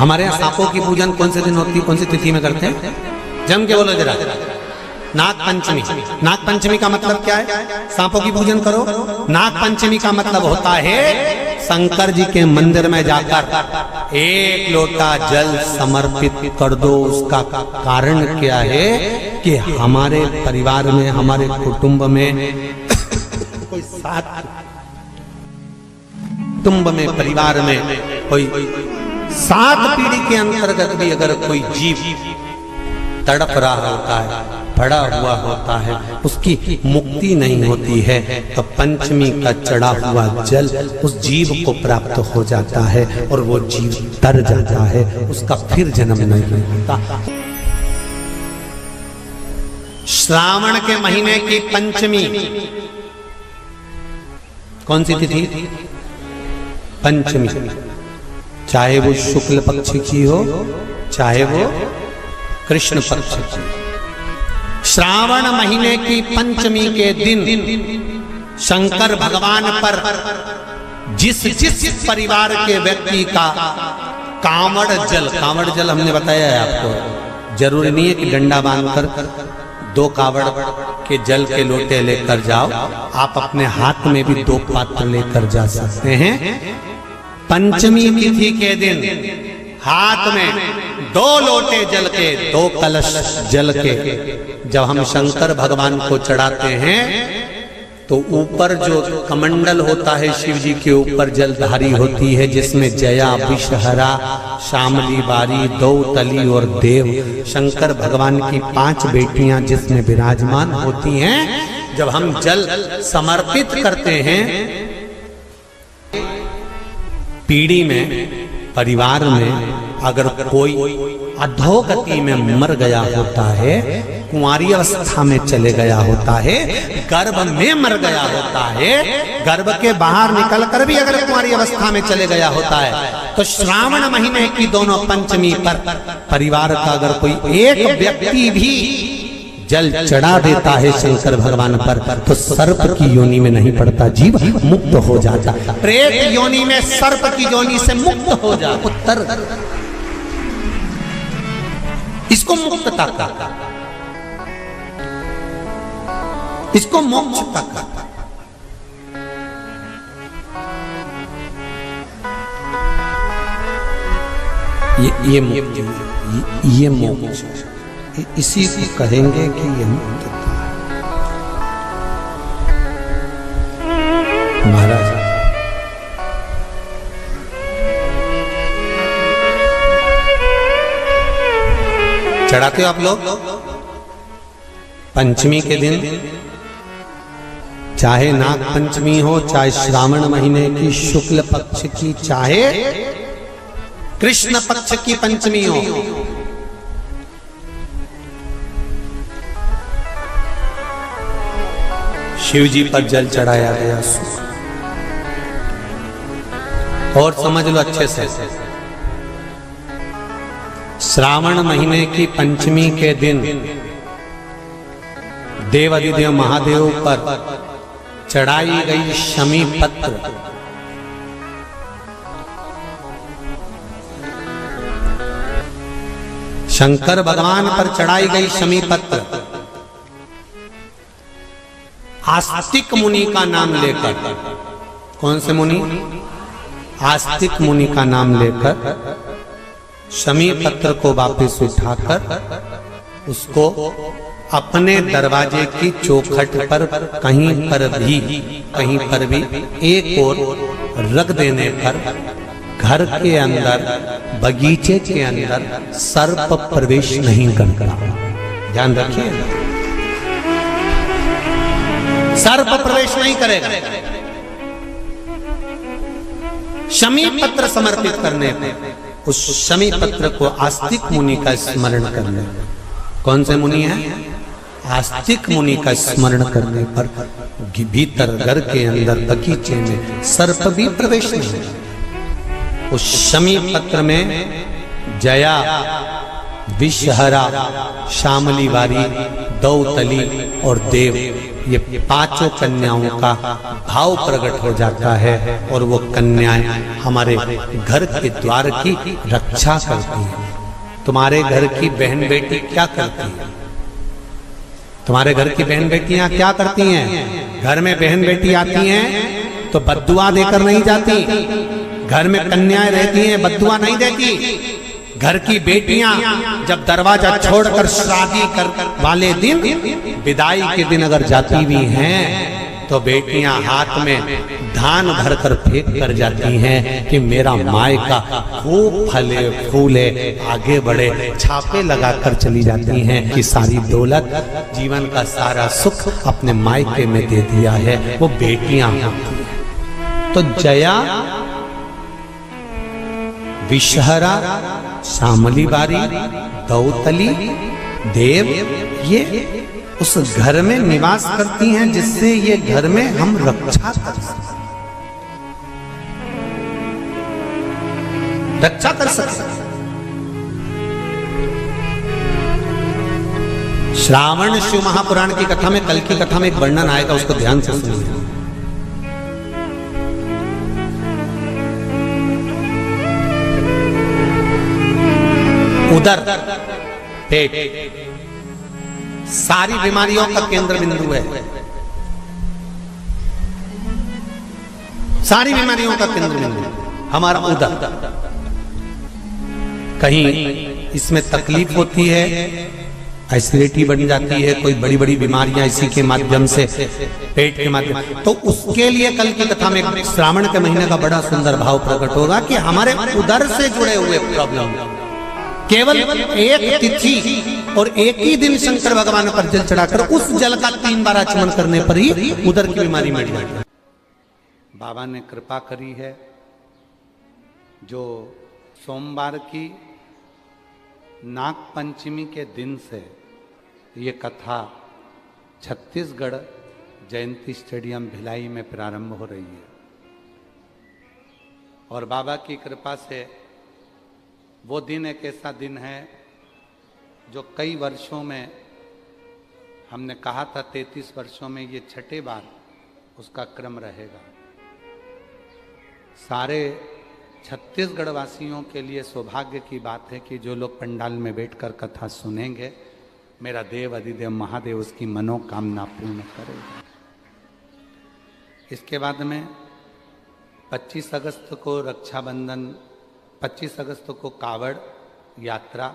हमारे यहाँ सांपों की पूजन कौन से दिन होती है, कौन सी तिथि में करते हैं? जम के बोलो जरा। नाग पंचमी। नाग पंचमी का मतलब क्या है? सांपों की पूजन करो। नाग पंचमी का मतलब होता है शंकर जी के मंदिर में जाकर एक लोटा जल समर्पित कर दो। उसका कारण क्या है कि हमारे परिवार में, हमारे कुटुंब में कोई कुटुंब में, परिवार में कोई 7 पीढ़ी के अंतर्गत भी अगर कोई जीव तड़प रहा होता है, पड़ा हुआ होता है, उसकी मुक्ति नहीं होती है, तो पंचमी का चढ़ा हुआ जल उस जीव को प्राप्त हो जाता है और वो जीव तर जाता है, उसका फिर जन्म नहीं होता। श्रावण के महीने की पंचमी कौन सी तिथि? पंचमी। चाहे वो शुक्ल पक्ष की हो, चाहे वो कृष्ण पक्ष की। श्रावण महीने की पंचमी के दिन शंकर भगवान पर जिस जिस परिवार के व्यक्ति का कांवड़ जल हमने बताया है आपको, जरूरी नहीं है कि डंडा बांधकर 2 कावड़ के जल के लोटे लेकर जाओ, आप अपने हाथ में भी 2 पात्र लेकर जा सकते हैं। पंचमी तिथि के दिन हाथ में 2 लोटे जल के, 2 कलश जल के जब हम शंकर भगवान को चढ़ाते हैं तो ऊपर जो कमंडल होता है शिव जी के ऊपर जलधारी होती है, जिसमें जया, विषहरा, शामली बारी, दौतली और देव, शंकर भगवान की 5 बेटियां जिसमें विराजमान होती हैं। जब हम जल समर्पित करते हैं, पीढ़ी में, परिवार में अगर कोई अधोगति में मर गया होता है, कुंवारी अवस्था में चले गया होता है, गर्भ में मर गया होता है, गर्भ के बाहर निकलकर भी अगर कुंवारी अवस्था में चले गया होता है, तो श्रावण महीने की दोनों पंचमी पर परिवार का अगर कोई एक व्यक्ति भी जल चढ़ा देता है शंकर भगवान पर, तो सर्प की योनि में नहीं पड़ता, जीव मुक्त हो जाता। प्रेत योनि में, सर्प की योनि से मुक्त हो जाता, उत्तर इसको मुक्तता का, इसको मोक्षता का। ये मोक्ष, इसी को कहेंगे कि ये मुक्तता है। महाराज चढ़ाते हो आप लोग पंचमी के दिन, चाहे नाग पंचमी हो, चाहे श्रावण महीने की शुक्ल पक्ष की, चाहे कृष्ण पक्ष की पंचमी हो, शिव जी पर जल चढ़ाया गया। और समझ लो अच्छे से, श्रावण महीने की पंचमी के दिन देवाधिदेव महादेव पर चढ़ाई गई शमी पत्र, शंकर भगवान पर चढ़ाई गई शमी पत्र आस्तिक मुनि का नाम लेकर, कौन से मुनि? आस्तिक मुनि का नाम लेकर शमी पत्र को वापस उठाकर उसको अपने दरवाजे की चौखट पर कहीं पर भी एक ओर रख देने पर घर के अंदर, बगीचे के अंदर सर्प प्रवेश नहीं करता। ध्यान रखिए, सर्प प्रवेश नहीं करेगा। शमी पत्र समर्पित करने पर, उस शमी पत्र को आस्तिक मुनि का स्मरण करने, कौन से मुनि है? आस्तिक मुनि का स्मरण करने पर भीतर घर के अंदर बगीचे में सर्प भी प्रवेश नहीं। उस शमी पत्र में जया, विषहरा, शामली वारी, दौतली और देव ये पांचों कन्याओं का भाव प्रकट हो जाता है और वो कन्याएं हमारे घर के द्वार की रक्षा करती हैं। तुम्हारे घर की बहन बेटी क्या करती है? तुम्हारे घर की बहन बेटियां क्या करती हैं? घर में बहन बेटी आती हैं तो बद्दुआ देकर नहीं जाती। घर में कन्याएं रहती हैं, बद्दुआ नहीं देती। घर की बेटियां जब दरवाजा छोड़कर शादी कर वाले दिन, विदाई के दिन अगर जाती भी हैं तो बेटियां हाथ में धान भरकर फेंक कर जाती हैं कि मेरा मायका खूब फले फूले आगे बढ़े। छापे लगाकर चली जाती हैं कि सारी दौलत, जीवन का सारा सुख अपने मायके में दे दिया है। वो बेटियां होती हैं। तो जया, विषहरा, शामली बारी, दौतली, देव, ये उस घर में निवास करती हैं जिससे ये घर में हम रक्षा कर सकते, रक्षा कर सकते। श्रावण शिव महापुराण की कथा में, कल की कथा में एक वर्णन आएगा, उसको ध्यान से सुनिए। उदर, पेट सारी बीमारियों का केंद्र बिंदु है। सारी बीमारियों का केंद्र बिंदु हमारा उदर। कहीं इसमें तकलीफ होती है, एसिडिटी बन जाती है, कोई बड़ी बड़ी बीमारियां इसी के माध्यम से, पेट के माध्यम, तो उसके लिए कल की कथा में श्रावण के महीने का बड़ा सुंदर भाव प्रकट होगा कि हमारे उदर से जुड़े हुए प्रॉब्लम, केवल एक तिथि और एक ही दिन शंकर भगवान पर जल चढ़ाकर उस जल का 3 बार आचमन करने पर ही उदर की बीमारी मिट जाती है। बाबा ने कृपा करी है। जो सोमवार की नाग पंचमी के दिन से ये कथा छत्तीसगढ़ जयंती स्टेडियम भिलाई में प्रारंभ हो रही है और बाबा की कृपा से वो दिन एक ऐसा दिन है जो कई वर्षों में, हमने कहा था 33 वर्षों में ये 6ठे बार उसका क्रम रहेगा। सारे छत्तीसगढ़ वासियों के लिए सौभाग्य की बात है कि जो लोग पंडाल में बैठकर कथा सुनेंगे, मेरा देव अधिदेव महादेव उसकी मनोकामना पूर्ण करेगा। इसके बाद में 25 अगस्त को रक्षाबंधन, 25 अगस्त को कावड़ यात्रा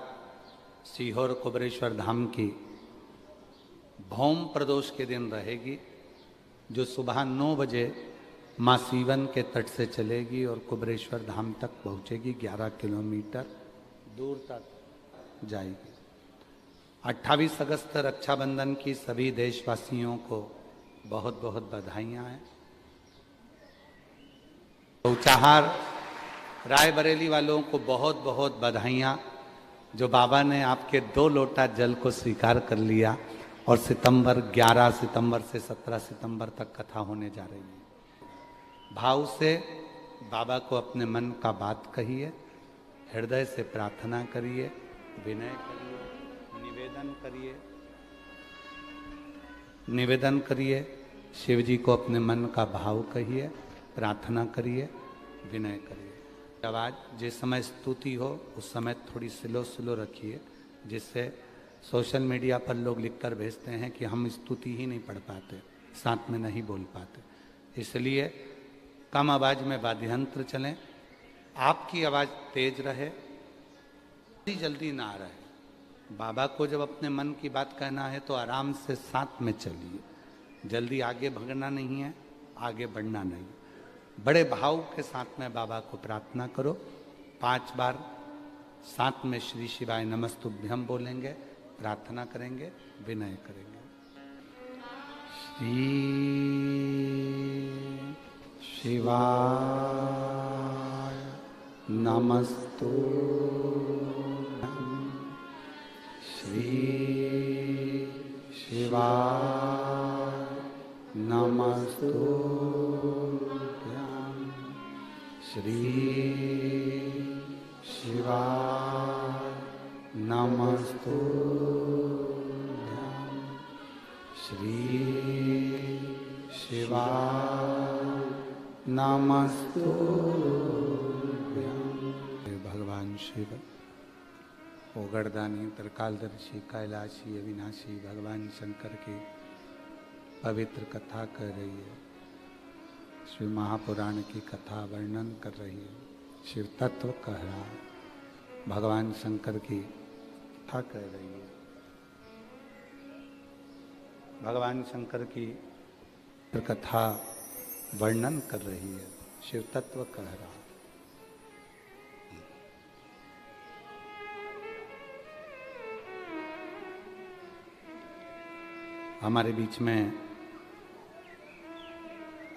सीहोर कुबरेश्वर धाम की भौम प्रदोष के दिन रहेगी, जो सुबह 9 बजे माँ सीवन के तट से चलेगी और कुबरेश्वर धाम तक पहुँचेगी। 11 किलोमीटर दूर तक जाएगी। 28 अगस्त रक्षाबंधन की सभी देशवासियों को बहुत बहुत बधाइयाँ हैं। ऊंचाहार रायबरेली वालों को बहुत बहुत बधाइयाँ, जो बाबा ने आपके 2 लोटा जल को स्वीकार कर लिया और 11 सितंबर से 17 सितंबर तक कथा होने जा रही है। भाव से बाबा को अपने मन का बात कहिए, हृदय से प्रार्थना करिए, विनय करिए, निवेदन करिए, शिव जी को अपने मन का भाव कहिए, प्रार्थना करिए, विनय करिए। आवाज जिस समय स्तुति हो उस समय थोड़ी स्लो स्लो रखिए, जिससे सोशल मीडिया पर लोग लिखकर भेजते हैं कि हम स्तुति ही नहीं पढ़ पाते, साथ में नहीं बोल पाते। इसलिए कम आवाज में वाद्य यंत्र चलें, आपकी आवाज तेज रहे, जल्दी ना रहे। बाबा को जब अपने मन की बात कहना है तो आराम से साथ में चलिए, जल्दी आगे भागना नहीं है, आगे बढ़ना नहीं। बड़े भाव के साथ में बाबा को प्रार्थना करो। 5 बार साथ में श्री शिवाय नमस्तुभ्यम बोलेंगे, प्रार्थना करेंगे, विनय करेंगे। श्री शिवाय नमस्तुभ्यम, श्री शिवाय नमस्तुभ्यम, श्री शिवाय नमस्तुभ्यम, श्री शिवाय नमस्तु। भगवान शिव ओगरदानी त्रिकालदर्शी कैलाशी अविनाशी भगवान शंकर की पवित्र कथा कर रही है। श्री महापुराण की कथा वर्णन कर रही है। शिव तत्व कह रहा है, भगवान शंकर की कथा कर रही है। भगवान शंकर की कथा वर्णन कर रही है। शिव तत्व कह रहा है। हमारे बीच में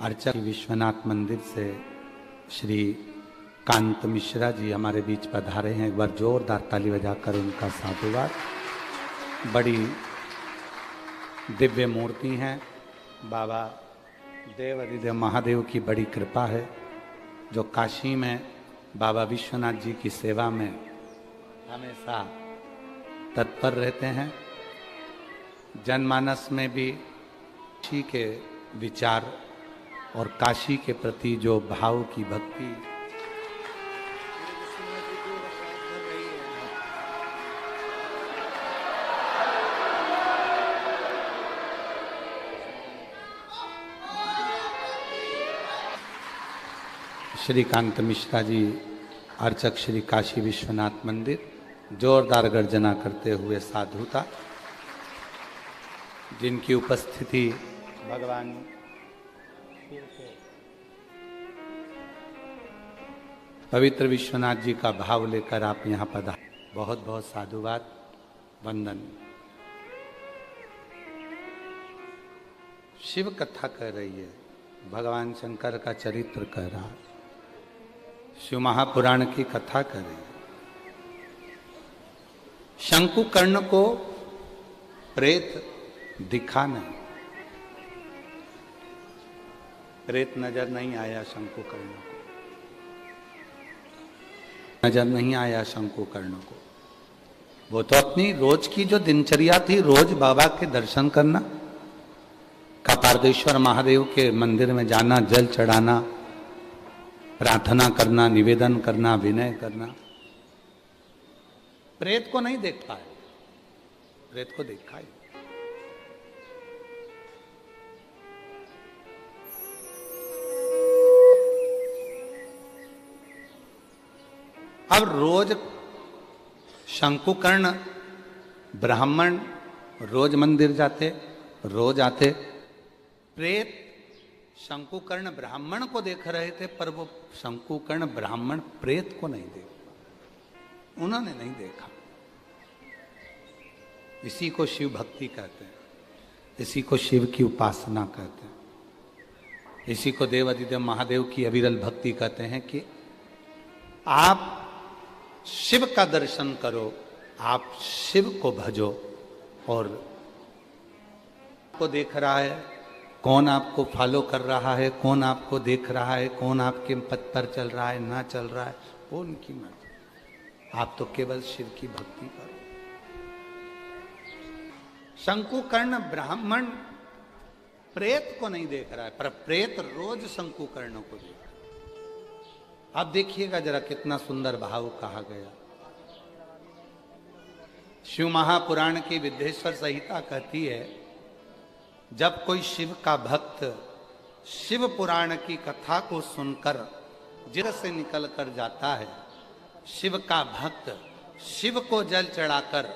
अर्चक विश्वनाथ मंदिर से श्री कांत मिश्रा जी हमारे बीच पधारे हैं। एक बार जोरदार ताली बजाकर उनका साधुवाद। बड़ी दिव्य मूर्ति हैं। बाबा देव अधिदेव महादेव की बड़ी कृपा है, जो काशी में बाबा विश्वनाथ जी की सेवा में हमेशा तत्पर रहते हैं। जनमानस में भी काशी के विचार और काशी के प्रति जो भाव की भक्ति श्री कांत मिश्रा जी अर्चक श्री काशी विश्वनाथ मंदिर जोरदार गर्जना करते हुए साधुता, जिनकी उपस्थिति भगवान पवित्र विश्वनाथ जी का भाव लेकर आप यहाँ पधारे। बहुत बहुत साधुवाद, वंदन। शिव कथा कर रही है, भगवान शंकर का चरित्र कह रहा है, शिव महापुराण की कथा कर रही है। शंकुकर्ण को प्रेत दिखा नहीं, प्रेत नजर नहीं आया शंकुकर्ण को, नजर नहीं आया शंकुकर्ण को। वो तो अपनी रोज की जो दिनचर्या थी, रोज बाबा के दर्शन करना, कपारदेश्वर महादेव के मंदिर में जाना, जल चढ़ाना, प्रार्थना करना, निवेदन करना, विनय करना। प्रेत को नहीं देख पाए, प्रेत को देखा ही। अब रोज शंकुकर्ण ब्राह्मण रोज मंदिर जाते, रोज आते। प्रेत शंकुकर्ण ब्राह्मण को देख रहे थे, पर वो शंकुकर्ण ब्राह्मण प्रेत को नहीं देख, उन्होंने नहीं देखा। इसी को शिव भक्ति कहते हैं, इसी को शिव की उपासना कहते हैं, इसी को देव अधिदेव महादेव की अविरल भक्ति कहते हैं कि आप शिव का दर्शन करो, आप शिव को भजो। और को देख रहा है, कौन आपको फॉलो कर रहा है, कौन आपको देख रहा है, कौन आपके पथ पर चल रहा है, ना चल रहा है, वो उनकी मर्जी। आप तो केवल शिव की भक्ति करो। शंकुकर्ण ब्राह्मण प्रेत को नहीं देख रहा है, पर प्रेत रोज शंकुकर्ण को देख रहा है। अब देखिएगा जरा कितना सुंदर भाव कहा गया। शिव महापुराण की विद्येश्वर संहिता कहती है, जब कोई शिव का भक्त शिव पुराण की कथा को सुनकर जिर से निकल कर जाता है, शिव का भक्त शिव को जल चढ़ाकर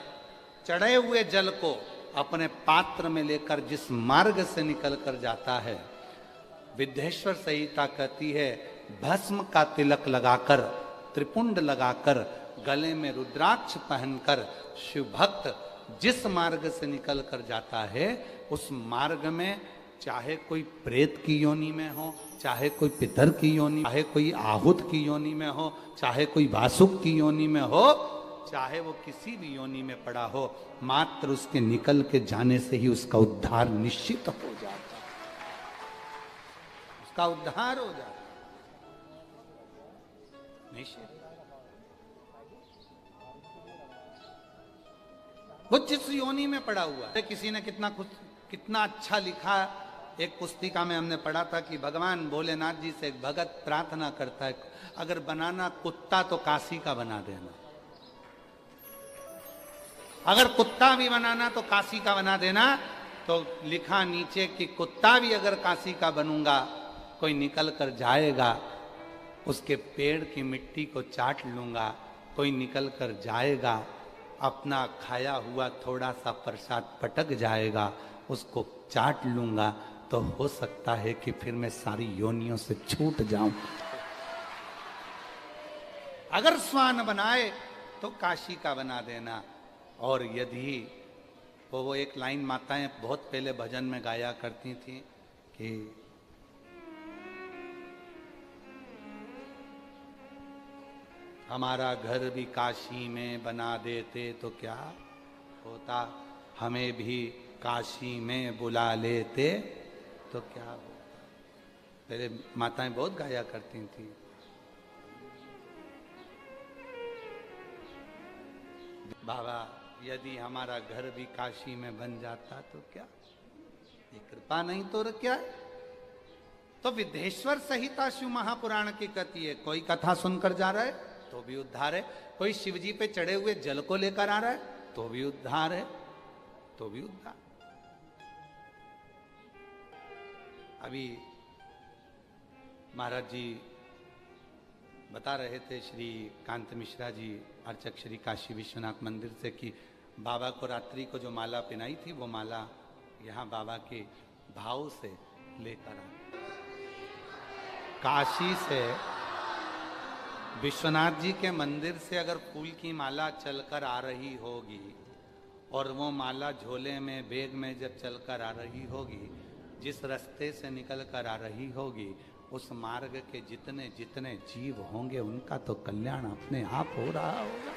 चढ़े हुए जल को अपने पात्र में लेकर जिस मार्ग से निकल कर जाता है, विद्येश्वर संहिता कहती है, भस्म का तिलक लगाकर, त्रिपुंड लगाकर, गले में रुद्राक्ष पहनकर शिव भक्त जिस मार्ग से निकल कर जाता है, उस मार्ग में चाहे कोई प्रेत की योनि में हो, चाहे कोई पितर की योनि, चाहे कोई आहूत की योनि में हो, चाहे कोई वासुक की योनि में हो, चाहे वो किसी भी योनि में पड़ा हो, मात्र उसके निकल के जाने से ही उसका उद्धार निश्चित हो जाता है, उसका उद्धार हो जाता है निश्चित। वो जिस योनि में पड़ा हुआ है, किसी ने कितना अच्छा लिखा। एक पुस्तिका में हमने पढ़ा था कि भगवान भोलेनाथ जी से एक भगत प्रार्थना करता है, अगर बनाना कुत्ता तो काशी का बना देना, अगर कुत्ता भी बनाना तो काशी का बना देना। तो लिखा नीचे कि कुत्ता भी अगर काशी का बनूंगा, कोई निकल कर जाएगा, उसके पेड़ की मिट्टी को चाट लूंगा, कोई निकल कर जाएगा, अपना खाया हुआ थोड़ा सा प्रसाद पटक जाएगा, उसको चाट लूंगा, तो हो सकता है कि फिर मैं सारी योनियों से छूट जाऊं। अगर स्वान बनाए तो काशी का बना देना। और यदि वो एक लाइन माताएं बहुत पहले भजन में गाया करती थी कि हमारा घर भी काशी में बना देते तो क्या होता, हमें भी काशी में बुला लेते तो क्या होता। पहले माताएं बहुत गाया करती थी। बाबा यदि हमारा घर भी काशी में बन जाता तो क्या, ये कृपा नहीं तो क्या। तो विदेश्वर संहिता शिव महापुराण की कथी है, कोई कथा सुनकर जा रहा है तो भी उद्धार है, कोई शिव जी पे चढ़े हुए जल को लेकर आ रहा है तो भी उद्धार है, तो भी उद्धार। अभी महाराज जी बता रहे थे, श्री कांत मिश्रा जी अर्चक श्री काशी विश्वनाथ मंदिर से, कि बाबा को रात्रि को जो माला पहनाई थी वो माला यहाँ बाबा के भाव से लेकर आ, काशी से विश्वनाथ जी के मंदिर से अगर फूल की माला चलकर आ रही होगी और वो माला झोले में बैग में जब चलकर आ रही होगी, जिस रास्ते से निकल कर आ रही होगी, उस मार्ग के जितने जितने जीव होंगे उनका तो कल्याण अपने आप हो रहा होगा।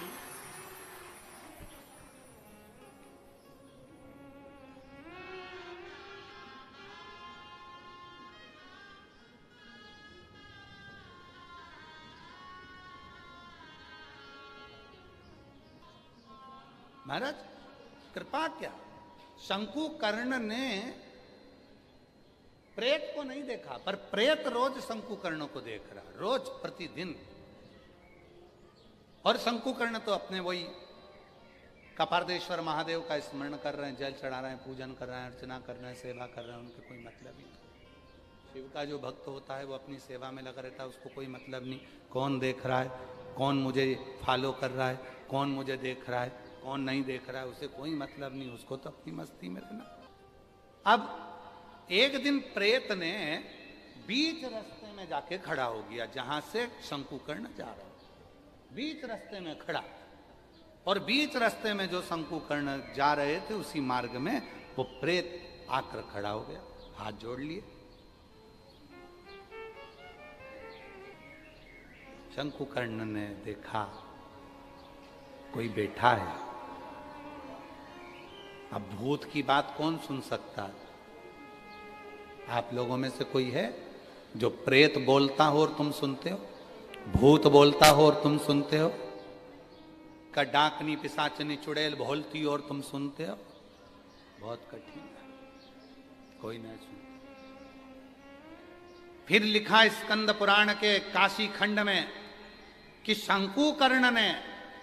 महाराज कृपा क्या, शंकुकर्ण ने प्रेत को नहीं देखा, पर प्रेत रोज शंकुकर्ण को देख रहा, रोज प्रतिदिन। और शंकुकर्ण तो अपने वही कपारदेश्वर महादेव का स्मरण कर रहे हैं, जल चढ़ा रहे हैं, पूजन कर रहे हैं, अर्चना कर रहे हैं, सेवा कर रहे हैं, उनके कोई मतलब ही नहीं। शिव का जो भक्त होता है वो अपनी सेवा में लगा रहता है, उसको कोई मतलब नहीं कौन देख रहा है, कौन मुझे फॉलो कर रहा है, कौन मुझे देख रहा है, कौन नहीं देख रहा है, उसे कोई मतलब नहीं, उसको तो अपनी मस्ती में रहना। अब एक दिन प्रेत ने बीच रास्ते में जाके खड़ा हो गया, जहां से शंकुकर्ण जा रहा है, बीच रास्ते में खड़ा। और बीच रास्ते में जो शंकुकर्ण जा रहे थे उसी मार्ग में वो प्रेत आकर खड़ा हो गया, हाथ जोड़ लिए। शंकुकर्ण ने देखा कोई बैठा है। अब भूत की बात कौन सुन सकता है? आप लोगों में से कोई है जो प्रेत बोलता हो और तुम सुनते हो, भूत बोलता हो और तुम सुनते हो, का डाकनी पिशाचनी चुड़ैल बोलती हो और तुम सुनते हो? बहुत कठिन है, कोई नहीं सुनता। फिर लिखा स्कंद पुराण के काशी खंड में कि शंकुकर्ण ने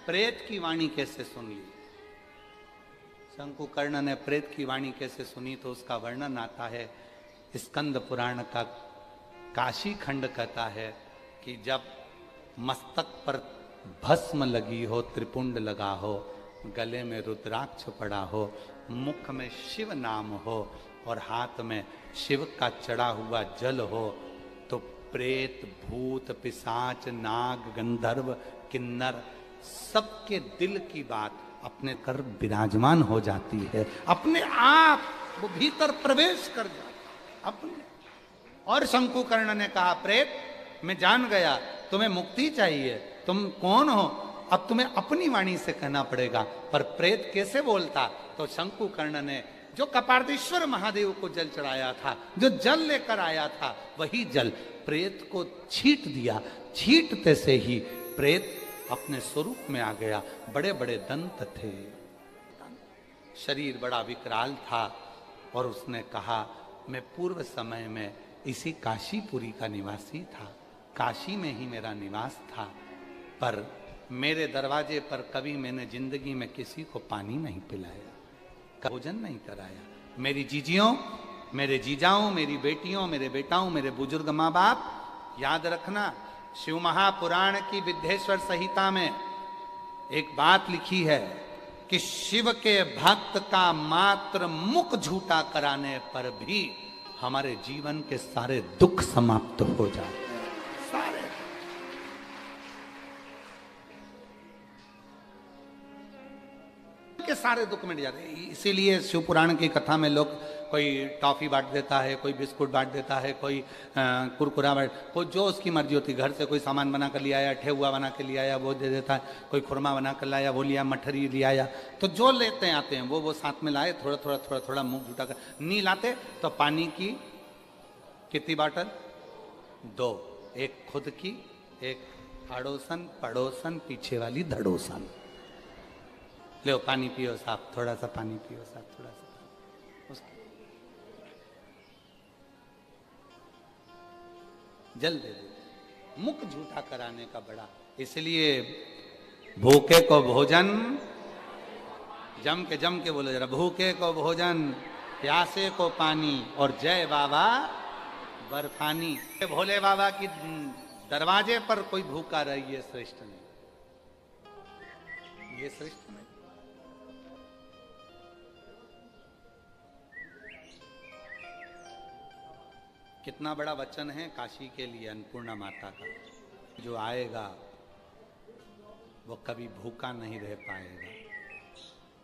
प्रेत की वाणी कैसे सुन ली। शंकुकर्ण ने प्रेत की वाणी कैसे सुनी, तो उसका वर्णन आता है स्कंद पुराण का काशी खंड कहता है कि जब मस्तक पर भस्म लगी हो, त्रिपुंड लगा हो, गले में रुद्राक्ष पड़ा हो, मुख में शिव नाम हो और हाथ में शिव का चढ़ा हुआ जल हो, तो प्रेत, भूत, पिशाच, नाग, गंधर्व, किन्नर सबके दिल की बात अपने कर विराजमान हो जाती है, अपने आप वो भीतर प्रवेश कर जाता अपने। और शंकुकर्ण ने कहा, प्रेत मैं जान गया तुम्हें मुक्ति चाहिए, तुम कौन हो, अब तुम्हें अपनी वाणी से कहना पड़ेगा। पर प्रेत कैसे बोलता? तो शंकुकर्ण ने जो कपारदेश्वर महादेव को जल चढ़ाया था, जो जल लेकर आया था, वही जल प्रेत को छीट दिया। छीटते से ही प्रेत अपने स्वरूप में आ गया। बड़े बड़े दंत थे, शरीर बड़ा विकराल था, और उसने कहा मैं पूर्व समय में इसी काशीपुरी का निवासी था, काशी में ही मेरा निवास था, पर मेरे दरवाजे पर कभी मैंने जिंदगी में किसी को पानी नहीं पिलाया, भोजन नहीं कराया। मेरी जीजियों, मेरे जीजाओं, मेरी बेटियों, मेरे बेटाओं, मेरे बुजुर्ग माँ बाप, याद रखना शिव महापुराण की विद्येश्वर संहिता में एक बात लिखी है कि शिव के भक्त का मात्र मुख झूठा कराने पर भी हमारे जीवन के सारे दुख समाप्त हो जाते हैं, सारे। के सारे दुख मिट जाते हैं। इसीलिए शिव पुराण की कथा में लोग कोई टॉफी बांट देता है, कोई बिस्कुट बांट देता है, कोई कुरकुरा बांट, कोई जो उसकी मर्जी होती, घर से कोई सामान बना कर ले आया, ठेहुआ बना के ले आया वो दे देता है, कोई खुरमा बना कर लाया वो लिया, मठरी ले आया, तो जो लेते आते हैं वो साथ में लाए, थोड़ा थोड़ा थोड़ा थोड़ा मुंह झूठा कर। नहीं लाते तो पानी की कितनी बाटल? 2, एक खुद की, एक अड़ोसन पड़ोसन पीछे वाली धड़ोसन। लो पानी पियो साहब, थोड़ा सा पानी पियो साहब, थोड़ा सा जल दे दे। मुख झूठा कराने का बड़ा, इसलिए भूखे को भोजन, जम के बोलो जरा, भूखे को भोजन, प्यासे को पानी, और जय बाबा बर्फानी। भोले बाबा की दरवाजे पर कोई भूखा रही, ये श्रेष्ठ नहीं, ये श्रेष्ठ नहीं। कितना बड़ा वचन है काशी के लिए अन्नपूर्णा माता का, जो आएगा वो कभी भूखा नहीं रह पाएगा।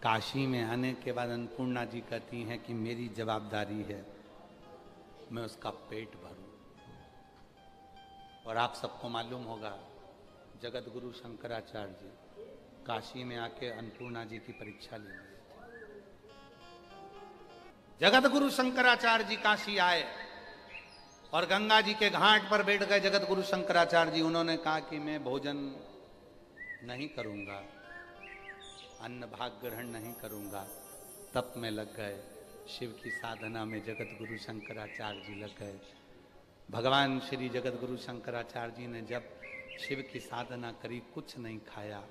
काशी में आने के बाद अन्नपूर्णा जी कहती हैं कि मेरी जवाबदारी है मैं उसका पेट भरूं। और आप सबको मालूम होगा जगत गुरु शंकराचार्य जी काशी में आके अन्नपूर्णा जी की परीक्षा ले लिए थे। जगत गुरु शंकराचार्य जी काशी आए और गंगा जी के घाट पर बैठ गए जगत गुरु शंकराचार्य जी। उन्होंने कहा कि मैं भोजन नहीं करूंगा, अन्न भाग ग्रहण नहीं करूंगा। तप में लग गए, शिव की साधना में जगत गुरु शंकराचार्य जी लग गए। भगवान श्री जगत गुरु शंकराचार्य जी ने जब शिव की साधना करी, कुछ नहीं खाया,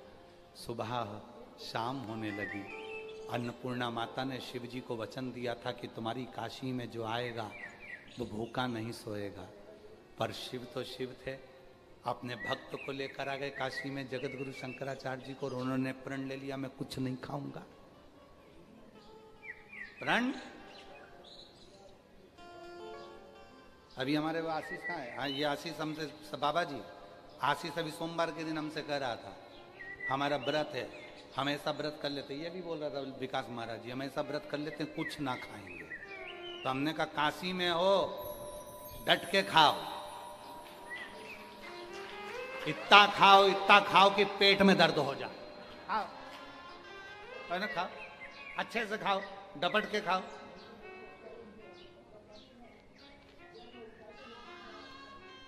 सुबह शाम होने लगी। अन्नपूर्णा माता ने शिव जी को वचन दिया था कि तुम्हारी काशी में जो आएगा वो भूखा नहीं सोएगा। पर शिव तो शिव थे, अपने भक्त को लेकर आ गए काशी में जगत गुरु शंकराचार्य जी को, और उन्होंने प्रण ले लिया मैं कुछ नहीं खाऊंगा। प्रण अभी हमारे वो आशीष कहाँ है? हाँ, ये आशीष हमसे, बाबा जी आशीष अभी सोमवार के दिन हमसे कह रहा था हमारा व्रत है, हमेशा व्रत कर लेते। ये भी बोल रहा था विकास महाराज जी, हमेशा व्रत कर लेते, कुछ ना खाएंगे। तो हमने कहा काशी में हो डट के खाओ, इतना खाओ कि पेट में दर्द हो जाए। खाओ, है ना, खाओ, अच्छे से खाओ, डपट के खाओ।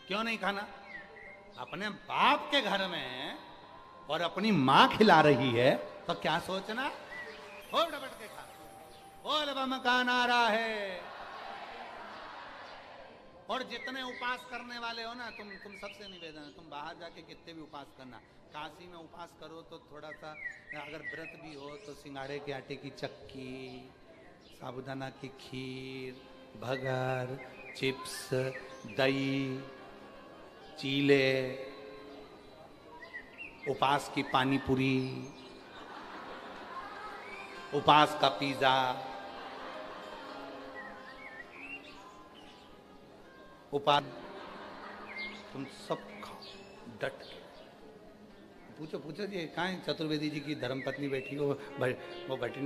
क्यों नहीं खाना? अपने बाप के घर में और अपनी माँ खिला रही है तो क्या सोचना? हो डपट के खा, बोल बम का नारा है। और जितने उपास करने वाले हो ना, तुम सबसे निवेदन है, तुम बाहर जाके कितने भी उपास करना, काशी में उपास करो तो थोड़ा सा, अगर व्रत भी हो तो सिंगाड़े के आटे की चक्की, साबूदाना की खीर, भगर, चिप्स, दही, चीले, उपास की पानी पूरी, उपास का पिज्जा, उपास, तुम सब खाओ डट के। पूछो जी कहाँ है चतुर्वेदी जी की धर्मपत्नी बैठी हो, वो बैठी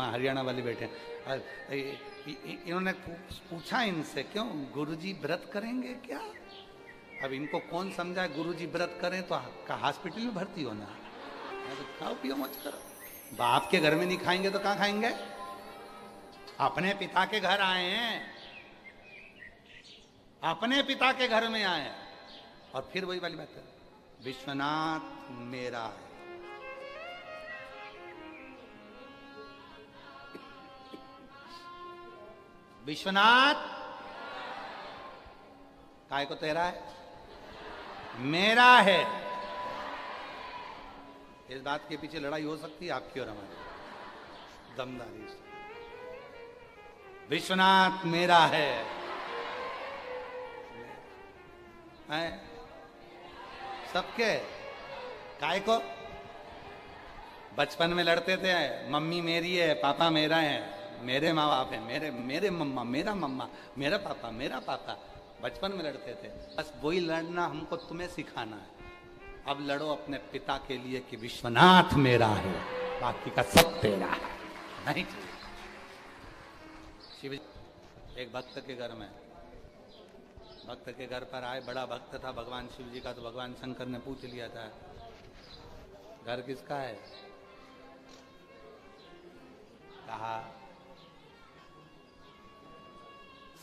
हरियाणा वाले बैठे। इन्होंने पूछा इनसे, क्यों गुरुजी व्रत करेंगे क्या? अब इनको कौन समझाए गुरुजी व्रत करें तो हॉस्पिटल में भर्ती होना। तो खाओ पियो मौज करो। बाप के घर में नहीं खाएंगे तो कहाँ खाएंगे? अपने पिता के घर आए हैं, अपने पिता के घर में आए। और फिर वही वाली बात है, विश्वनाथ मेरा है। विश्वनाथ काय को तेरा है, मेरा है। इस बात के पीछे लड़ाई हो सकती है आपकी और हमारी दमदारी से। विश्वनाथ मेरा है, सबके काय को। बचपन में लड़ते थे, मम्मी मेरी है पापा मेरा है, मेरे माँ बाप है, मेरे मम्मा मेरा मम्मा, मेरा पापा। बचपन में लड़ते थे। बस वही लड़ना हमको तुम्हें सिखाना है। अब लड़ो अपने पिता के लिए कि विश्वनाथ मेरा है, बाकी का सब तेरा है। नहीं शिव एक भक्त के घर में, भक्त के घर पर आए, बड़ा भक्त था भगवान शिव जी का। तो भगवान शंकर ने पूछ लिया था, घर किसका है? कहा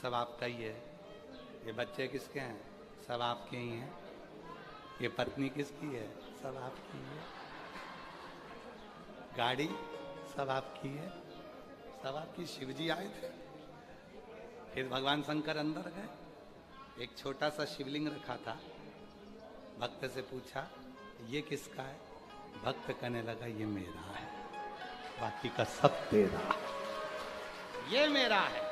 सब आपका ही है। ये बच्चे किसके हैं? सब आपके ही हैं। ये पत्नी किसकी है? सब आपकी है। गाड़ी सब आपकी है, सब आपकी। शिव जी आए थे, फिर भगवान शंकर अंदर गए। एक छोटा सा शिवलिंग रखा था। भक्त से पूछा ये किसका है? भक्त कहने लगा ये मेरा है, बाकी का सब तेरा। ये मेरा है।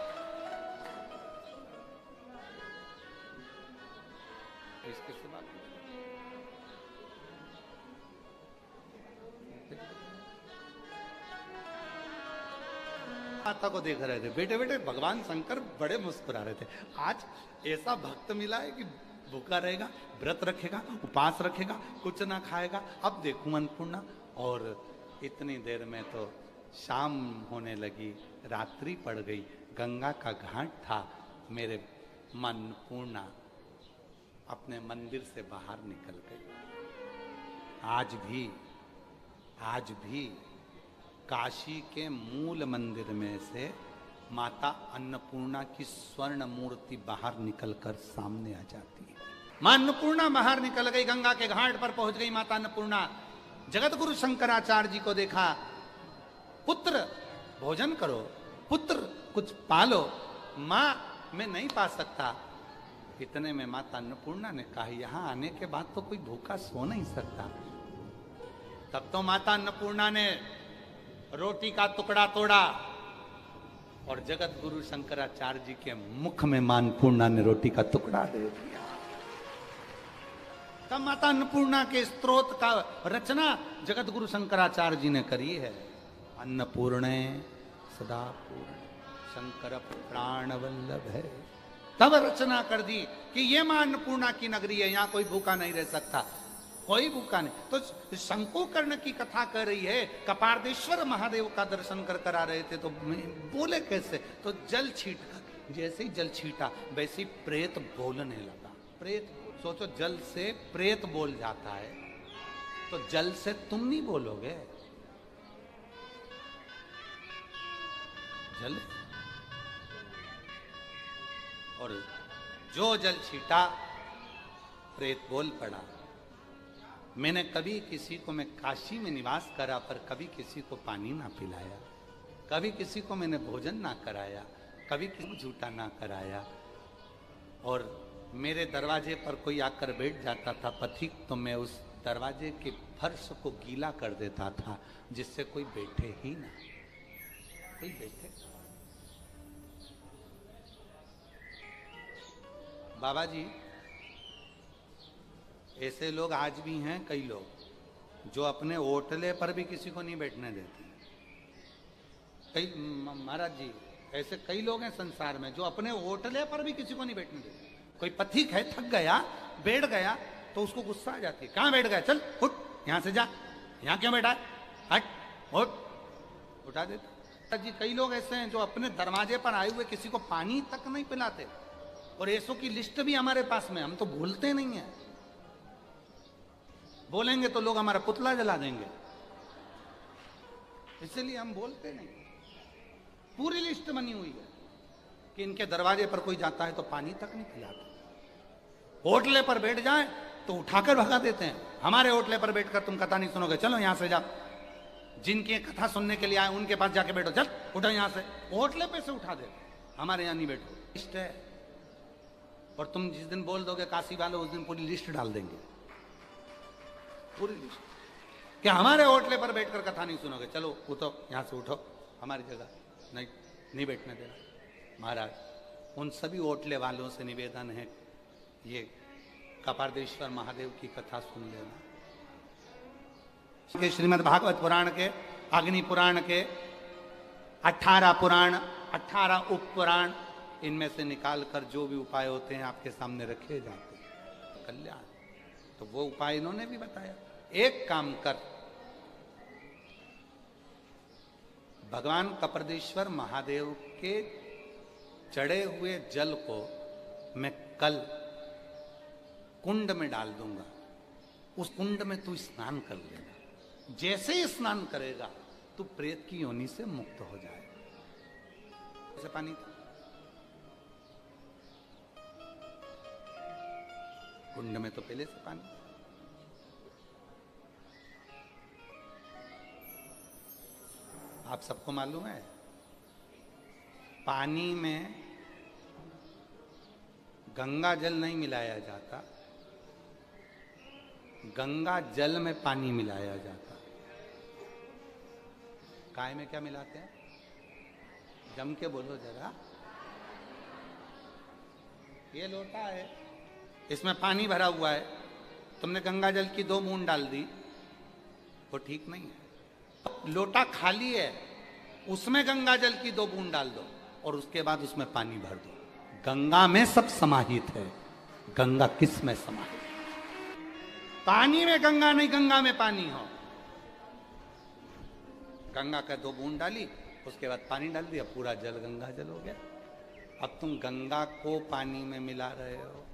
इसके सिवा माता को देख रहे थे। बेटे बेटे भगवान शंकर बड़े मुस्कुरा रहे थे। आज ऐसा भक्त मिला है कि भूखा रहेगा, व्रत रखेगा, उपास रखेगा, कुछ ना खाएगा। अब देखूं अन्नपूर्णा। और इतनी देर में तो शाम होने लगी, रात्रि पड़ गई, गंगा का घाट था। मेरे अन्नपूर्णा अपने मंदिर से बाहर निकल गई। आज भी काशी के मूल मंदिर में से माता अन्नपूर्णा की स्वर्ण मूर्ति बाहर निकलकर सामने आ जाती है। मां अन्नपूर्णा बाहर निकल गई, गंगा के घाट पर पहुंच गई माता अन्नपूर्णा। जगत गुरु शंकराचार्य जी को देखा, पुत्र भोजन करो, पुत्र कुछ पालो। मां मैं नहीं पा सकता। इतने में माता अन्नपूर्णा ने कहा यहां आने के बाद तो कोई भूखा सो नहीं सकता। तब तो माता अन्नपूर्णा ने रोटी का टुकड़ा तोड़ा और जगत गुरु शंकराचार्य जी के मुख में मां अन्नपूर्णा ने रोटी का टुकड़ा दे दिया। तब माता अन्नपूर्णा के स्तोत्र का रचना जगत गुरु शंकराचार्य जी ने करी है। अन्नपूर्णे सदा पूर्ण शंकर प्राण वल्लभ है। तब रचना कर दी कि ये मां अन्नपूर्णा की नगरी है, यहां कोई भूखा नहीं रह सकता, कोई भूखा नहीं। तो शंकुकर्ण की कथा कर रही है। कपार्देश्वर महादेव का दर्शन कर आ रहे थे तो बोले कैसे? तो जल छीटा, जैसे ही जल छीटा वैसे ही प्रेत बोलने लगा। प्रेत सोचो, जल से प्रेत बोल जाता है तो जल से तुम नहीं बोलोगे। जल और जो जल छीटा प्रेत बोल पड़ा। मैंने कभी किसी को, मैं काशी में निवास करा पर कभी किसी को पानी ना पिलाया, कभी किसी को मैंने भोजन ना कराया, कभी किसी को झूठा ना कराया। और मेरे दरवाजे पर कोई आकर बैठ जाता था पथिक, तो मैं उस दरवाजे के फर्श को गीला कर देता था जिससे कोई बैठे ही ना, कोई बैठे। बाबा जी, ऐसे लोग आज भी हैं, कई लोग जो अपने ओटले पर भी किसी को नहीं बैठने देते। कई महाराज जी, ऐसे कई लोग हैं संसार में जो अपने ओटले पर भी किसी को नहीं बैठने देते। कोई पथिक है, थक गया, बैठ गया तो उसको गुस्सा आ जाती है। कहां बैठ गया? चल उठ, यहां से जा, यहां क्यों बैठा है? हट, उठ, उठा देते जी। कई लोग ऐसे हैं जो अपने दरवाजे पर आए हुए किसी को पानी तक नहीं पिलाते। और ऐसों की लिस्ट भी हमारे पास में, हम तो भूलते नहीं है। बोलेंगे तो लोग हमारा पुतला जला देंगे, इसलिए हम बोलते नहीं। पूरी लिस्ट बनी हुई है कि इनके दरवाजे पर कोई जाता है तो पानी तक नहीं पिलाते। होटले पर बैठ जाए तो उठाकर भगा देते हैं। हमारे होटले पर बैठकर तुम कथा नहीं सुनोगे, चलो यहां से जाओ। जिनकी कथा सुनने के लिए आए उनके पास जाके बैठो, चल उठो यहां से। होटले पे से उठा देते। हमारे यहाँ नहीं बैठो, लिस्ट है। और तुम जिस दिन बोल दोगे काशी वालों, उस दिन पूरी लिस्ट डाल देंगे, पूरी लिस्ट। क्या हमारे होटले पर बैठकर कथा नहीं सुनोगे? चलो उठो, यहाँ से उठो, हमारी जगह नहीं बैठने देना। महाराज, उन सभी होटले वालों से निवेदन है, ये कपारदेश्वर महादेव की कथा सुन लेना। श्रीमद् भागवत पुराण के, अग्नि पुराण के 18 पुराण, 18 उप पुराण, इनमें से निकालकर जो भी उपाय होते हैं आपके सामने रखे जाते हैं, कल्याण। तो वो उपाय इन्होंने भी बताया। एक काम कर, भगवान कपरदेश्वर महादेव के चढ़े हुए जल को मैं कल कुंड में डाल दूंगा, उस कुंड में तू स्नान कर लेना। जैसे ही स्नान करेगा तू प्रेत की योनि से मुक्त हो जाएगा। ऐसे पानी था, कुंड में तो पहले से पानी। आप सबको मालूम है, पानी में गंगा जल नहीं मिलाया जाता, गंगा जल में पानी मिलाया जाता। काय में क्या मिलाते हैं? जम के बोलो जरा। ये लोटा है, इसमें पानी भरा हुआ है, तुमने गंगा जल की 2 बूंद डाल दी, वो ठीक नहीं है। लोटा खाली है, उसमें गंगा जल की 2 बूंद डाल दो और उसके बाद उसमें पानी भर दो। गंगा में सब समाहित है, गंगा किस में समाहित? पानी में गंगा नहीं, गंगा में पानी हो। गंगा का 2 बूंद डाली, उसके बाद पानी डाल दिया, पूरा जल गंगा जल हो गया। अब तुम गंगा को पानी में मिला रहे हो।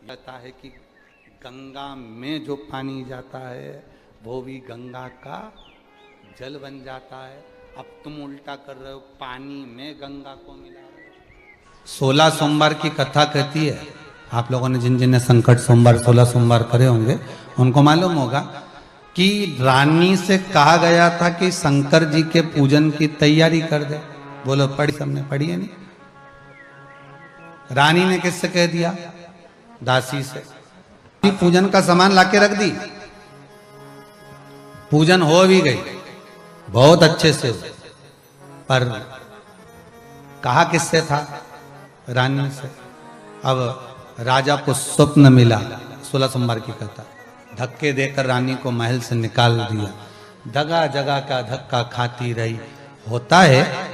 कहता है कि गंगा में जो पानी जाता है वो भी गंगा का जल बन जाता है। अब तुम उल्टा कर रहे हो, पानी में गंगा को मिला रहे हो। 16 सोमवार की कथा कहती है, आप लोगों ने जिन जिन ने संकट सोमवार 16 सोमवार करे होंगे उनको मालूम होगा कि रानी से कहा गया था कि शंकर जी के पूजन की तैयारी कर दे। बोलो पढ़ी? सबने पढ़ी है? नहीं। रानी ने किससे कह दिया? दासी से। पूजन का सामान लाके रख दी, पूजन हो भी गई बहुत अच्छे से, पर कहा किससे था? रानी से। अब राजा को स्वप्न मिला, 16 सोमवार की कथा, धक्के देकर रानी को महल से निकाल दिया। जगह जगह का धक्का खाती रही। होता है,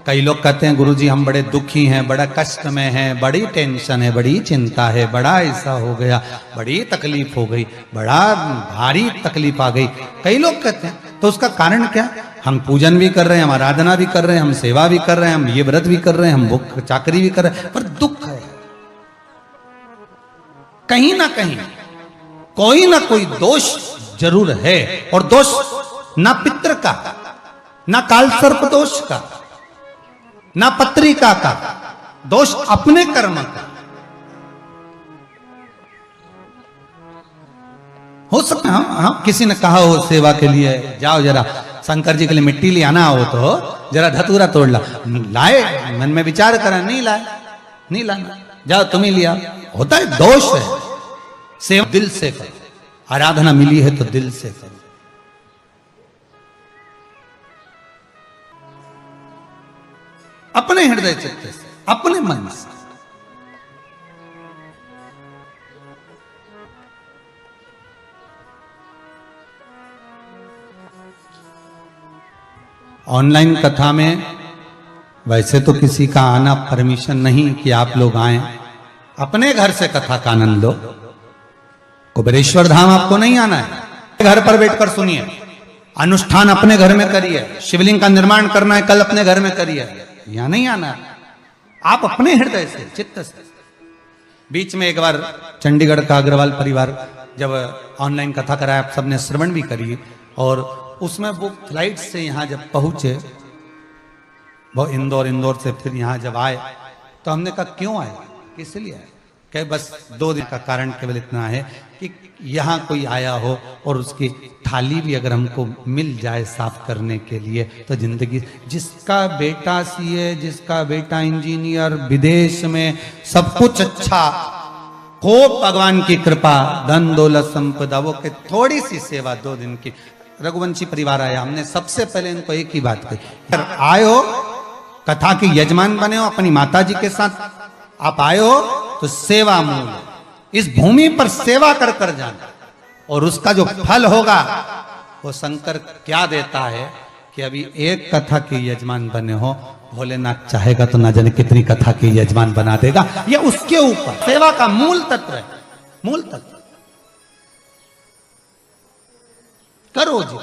कई लोग कहते हैं गुरुजी हम बड़े दुखी हैं, बड़ा कष्ट में हैं, बड़ी टेंशन है, बड़ी चिंता है, बड़ा ऐसा हो गया, बड़ी तकलीफ हो गई, बड़ा भारी तकलीफ आ गई। कई लोग कहते हैं, तो उसका कारण क्या? हम पूजन भी कर रहे हैं, हम आराधना भी कर रहे हैं, हम सेवा भी कर रहे हैं, हम ये व्रत भी कर रहे हैं, हम वो चाकरी भी कर रहे हैं, पर दुख है। कहीं ना कहीं कोई ना कोई दोष जरूर है, और दोष ना पितृ का, ना काल सर्प दोष का, ना पत्रिका का, दोष अपने कर्म का। हो सकता है हाँ, किसी ने कहा हो सेवा के लिए जाओ जरा शंकर जी के लिए मिट्टी ले आना हो तो जरा धतूरा तोड़ ला, लाए, मन में विचार करा, नहीं लाए, नहीं लाना, जाओ तुम ही लिया। होता है, दोष है। सेवा दिल से करो, आराधना मिली है तो दिल से करो। अपने हृदय चित्त से, अपने मन से। ऑनलाइन कथा में वैसे तो किसी का आना परमिशन नहीं कि आप लोग आए, अपने घर से कथा का आनंद लो। कुबेरेश्वर धाम आपको नहीं आना है, घर पर बैठकर सुनिए। अनुष्ठान अपने घर में करिए। शिवलिंग का निर्माण करना है, कल अपने घर में करिए, यहां नहीं आना। आप अपने हृदय से, चित्त से। बीच में एक बार चंडीगढ़ का अग्रवाल परिवार जब ऑनलाइन कथा कराया, आप सबने श्रवण भी करी, और उसमें वो फ्लाइट से यहाँ जब पहुंचे, वो इंदौर से फिर यहाँ जब आए, तो हमने कहा क्यों आए, किस लिए आए? कि बस 2 दिन का कारण केवल इतना है कि यहाँ कोई आया हो और उसकी थाली भी अगर हमको मिल जाए साफ करने के लिए तो जिंदगी, जिसका बेटा सीए, जिसका बेटा इंजीनियर, विदेश में सब कुछ अच्छा, खूब भगवान की कृपा, धन दौलत संपदा, वो के थोड़ी सी सेवा 2 दिन की। रघुवंशी परिवार आया, हमने सबसे पहले इनको एक ही बात कही, अगर आए हो कथा के यजमान बने हो अपनी माता जी के साथ, आप आए हो तो सेवा मूल, इस भूमि पर सेवा कर कर जाना, और उसका जो फल होगा वो शंकर क्या देता है कि अभी एक कथा के यजमान बने हो, भोलेनाथ चाहेगा तो ना जाने कितनी कथा के यजमान बना देगा। ये उसके ऊपर सेवा का मूल तत्व है, मूल तत्व। करो जी,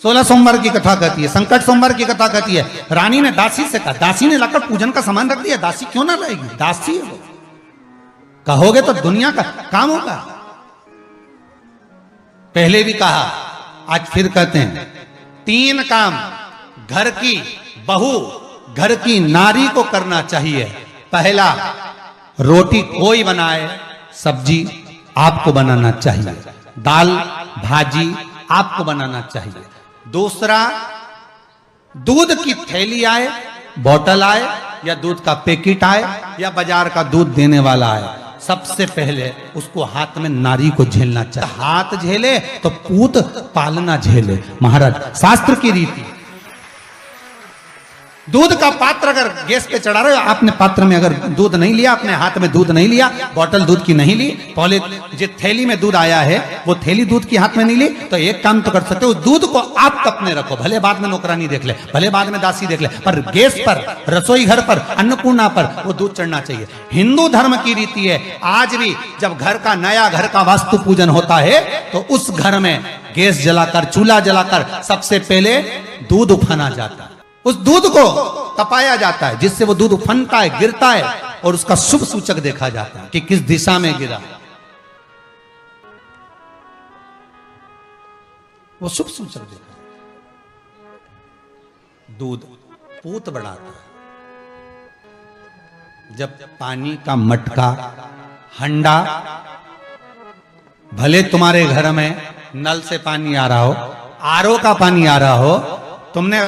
16 सोमवार की कथा कहती है, संकट सोमवार की कथा कहती है। रानी ने दासी से कहा, दासी ने लाकर पूजन का सामान रख दिया, दासी क्यों ना लाएगी, दासी है वो, कहोगे तो दुनिया का काम होगा। पहले भी कहा, आज फिर कहते हैं, 3 काम घर की बहू, घर की नारी को करना चाहिए। पहला, रोटी कोई बनाए, सब्जी आपको बनाना चाहिए, दाल भाजी आपको बनाना चाहिए। दूसरा, दूध की थैली आए, बोतल आए, या दूध का पैकेट आए, या बाजार का दूध देने वाला आए, सबसे पहले उसको हाथ में नारी को झेलना चाहिए। हाथ झेले तो पूत पालना झेले। महाराज, शास्त्र की रीति, दूध का पात्र अगर गैस पे चढ़ा रहे हो, आपने पात्र में अगर दूध नहीं लिया, अपने हाथ में दूध नहीं लिया, बोतल दूध की नहीं ली, पहले जो थैली में दूध आया है वो थैली दूध की हाथ में नहीं ली, तो एक काम तो कर सकते हो, दूध को आप कप में रखो, भले बाद में नौकरानी देख ले, भले बाद में दासी देख ले, पर गैस पर, रसोई घर पर, अन्नपूर्णा पर वो दूध चढ़ना चाहिए। हिंदू धर्म की रीति है, आज भी जब घर का नया घर का वास्तु पूजन होता है तो उस घर में गैस जलाकर, चूल्हा जलाकर सबसे पहले दूध उफाना जाता है, उस दूध को तपाया जाता है, जिससे वो दूध उफनता है, गिरता है, और उसका शुभ सूचक देखा जाता है कि किस दिशा में गिरा, वो शुभ सूचक देखा जाता है। दूध पूत बढ़ाता है। जब पानी का मटका, हंडा, भले तुम्हारे घर में नल से पानी आ रहा हो, आरओ का पानी आ रहा हो, तुमने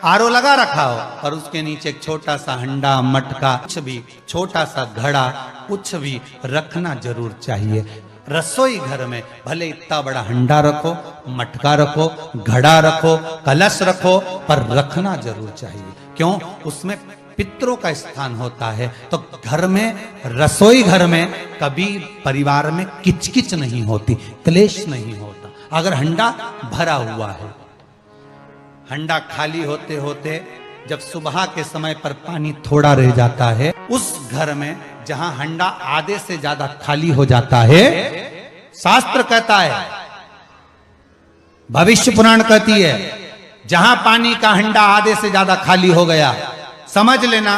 आरओ लगा रखा हो, और उसके नीचे एक छोटा सा हंडा, मटका, कुछ भी, छोटा सा घड़ा, कुछ भी रखना जरूर चाहिए। रसोई घर में भले इतना बड़ा हंडा रखो, मटका रखो, घड़ा रखो, कलश रखो, पर रखना जरूर चाहिए। क्यों? उसमें पितरों का स्थान होता है। तो घर में, रसोई घर में कभी परिवार में किचकिच नहीं होती, क्लेश नहीं होता। अगर हंडा भरा हुआ है, हंडा खाली होते होते जब सुबह के समय पर पानी थोड़ा रह जाता है, उस घर में जहां हंडा आधे से ज्यादा खाली हो जाता है, शास्त्र कहता है, भविष्य पुराण कहती है, जहां पानी का हंडा आधे से ज्यादा खाली हो गया, समझ लेना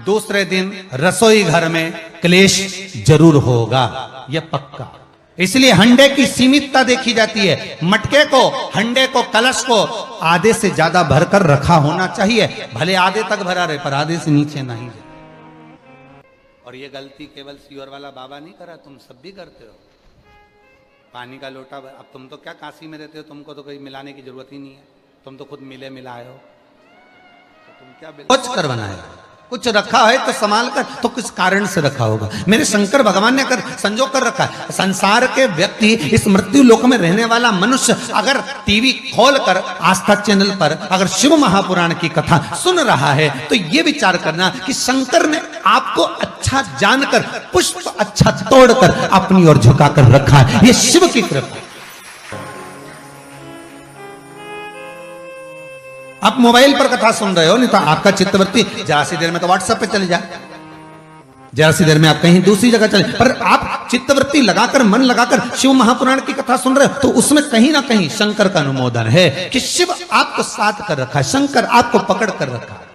दूसरे दिन रसोई घर में क्लेश जरूर होगा, यह पक्का। इसलिए हंडे की सीमितता देखी जाती है। मटके को, हंडे को, कलश को आधे से ज्यादा भरकर रखा होना चाहिए, भले आधे तक भरा रहे पर आधे से नीचे नहीं। और ये गलती केवल सीवर वाला बाबा नहीं करा, तुम सब भी करते हो। पानी का लोटा, अब तुम तो क्या काशी में रहते हो, तुमको तो कहीं मिलाने की जरूरत ही नहीं है, तुम तो खुद मिले मिलाए हो, तो तुम क्या सोच कर बनाए। कुछ रखा है तो संभाल कर, तो किस कारण से रखा होगा। मेरे शंकर भगवान ने कर संजो कर रखा है। संसार के व्यक्ति, इस मृत्यु लोक में रहने वाला मनुष्य अगर टीवी खोलकर आस्था चैनल पर अगर शिव महापुराण की कथा सुन रहा है, तो ये विचार करना कि शंकर ने आपको अच्छा जानकर, पुष्प अच्छा तोड़कर अपनी ओर झुकाकर रखा है। ये शिव की कृपा। आप मोबाइल पर कथा सुन रहे हो, नहीं तो आपका चित्तवृत्ति जरा सी देर में तो व्हाट्सएप पे चले जाए, जरा सी देर में आप कहीं दूसरी जगह चले, पर आप चित्तवृत्ति लगाकर, मन लगाकर शिव महापुराण की कथा सुन रहे हो, तो उसमें कहीं ना कहीं शंकर का अनुमोदन है कि शिव आपको साथ कर रखा है, शंकर आपको पकड़ कर रखा है।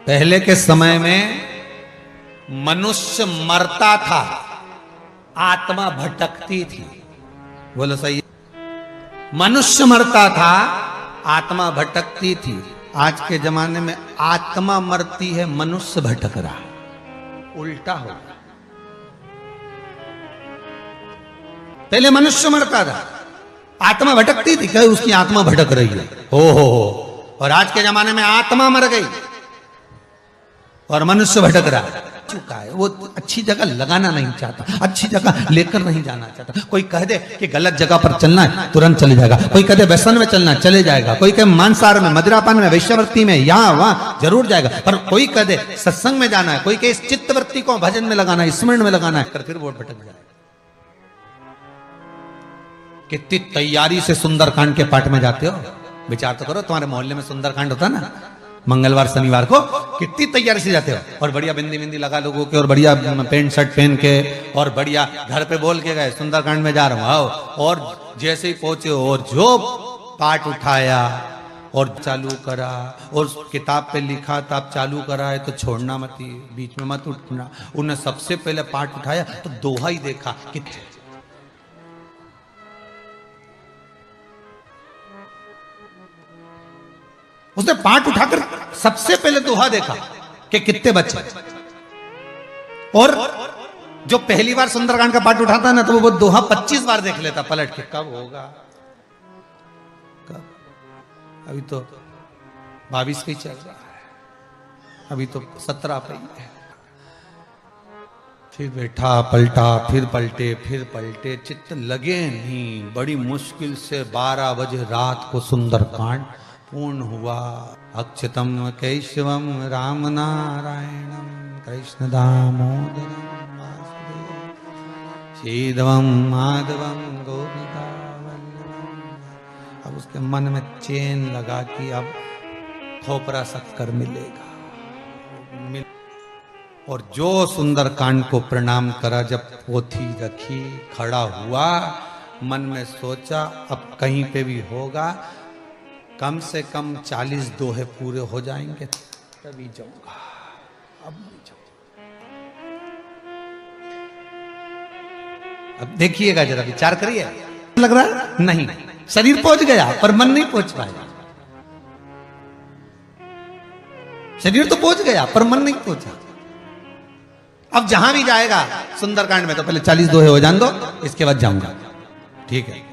पहले के समय में मनुष्य मरता था, आत्मा भटकती थी। बोलो सही। मनुष्य मरता था, आत्मा भटकती थी। आज के जमाने में आत्मा मरती है, मनुष्य भटक रहा, उल्टा हो गया। पहले मनुष्य मरता था, आत्मा भटकती थी, क्या उसकी आत्मा भटक रही है, हो। और आज के जमाने में आत्मा मर गई और मनुष्य भटक रहा चुका है। वो अच्छी जगह लगाना नहीं चाहता, अच्छी जगह लेकर नहीं जाना चाहता। कोई कह दे कि गलत जगह पर चलना है, तुरंत चले जाएगा। कोई कह दे व्यसन में चलना, चले जाएगा। कोई कहे मांसाहार में, मदिरापान में, वैश्यवृत्ति में, यहाँ वहां जरूर जाएगा। पर कोई कह दे सत्संग में जाना है, कोई कहे इस चित्तवृत्ति को भजन में लगाना है, स्मरण में लगाना है, फिर वो भटक जाएगा। कितनी तैयारी से सुंदरकांड के पाठ में जाते हो, विचार तो करो। तुम्हारे मोहल्ले में सुंदरकांड होता है ना, मंगलवार शनिवार को, कितनी तैयारी से जाते हो। और बढ़िया बिंदी बिंदी लगा लोगों के, और बढ़िया पेंट शर्ट पहन के, और बढ़िया घर पे बोल के गए सुंदरकांड में जा रहा हूं, आओ। और जैसे ही पहुंचे और जो पाठ उठाया और चालू करा, और किताब पे लिखा था आप चालू करा है तो छोड़ना मत, बीच में मत उठना। उन्हें सबसे पहले पाठ उठाया तो दोहा ही देखा, कितने उसने पाठ उठाकर सबसे पहले दोहा देखा कि कितने बच्चे। और जो पहली बार सुंदरकांड का पाठ उठाता है ना, तो वो दोहा 25 बार देख लेता पलट के, कब होगा कब। अभी तो 22 पे ही चल रहा है, अभी तो 17 पे ही है। फिर बैठा, पलटा, फिर पलटे, फिर पलटे, चित्त लगे नहीं। बड़ी मुश्किल से 12 बजे रात को सुंदरकांड पूर्ण हुआ। अच्युतम केशवम राम नारायणम कृष्ण दामोदरम वासुदेव श्रीधवम माधवम गोपिका वल्लभम। अब उसके मन में चैन लगा कि अब खोपरा शक्कर मिलेगा। और जो सुंदरकांड को प्रणाम करा, जब पोथी रखी, खड़ा हुआ, मन में सोचा अब कहीं पे भी होगा, कम से कम 40 दोहे पूरे हो जाएंगे तभी जाऊंगा, अब नहीं जाऊंगा। अब देखिएगा, जरा विचार करिए। लग रहा है नहीं, शरीर पहुंच गया पर मन नहीं पहुंच पाया। शरीर तो पहुंच गया पर मन नहीं पहुंचा। अब जहां भी जाएगा सुंदरकांड में तो पहले 40 दोहे हो जान दो, इसके बाद जाऊंगा, ठीक है।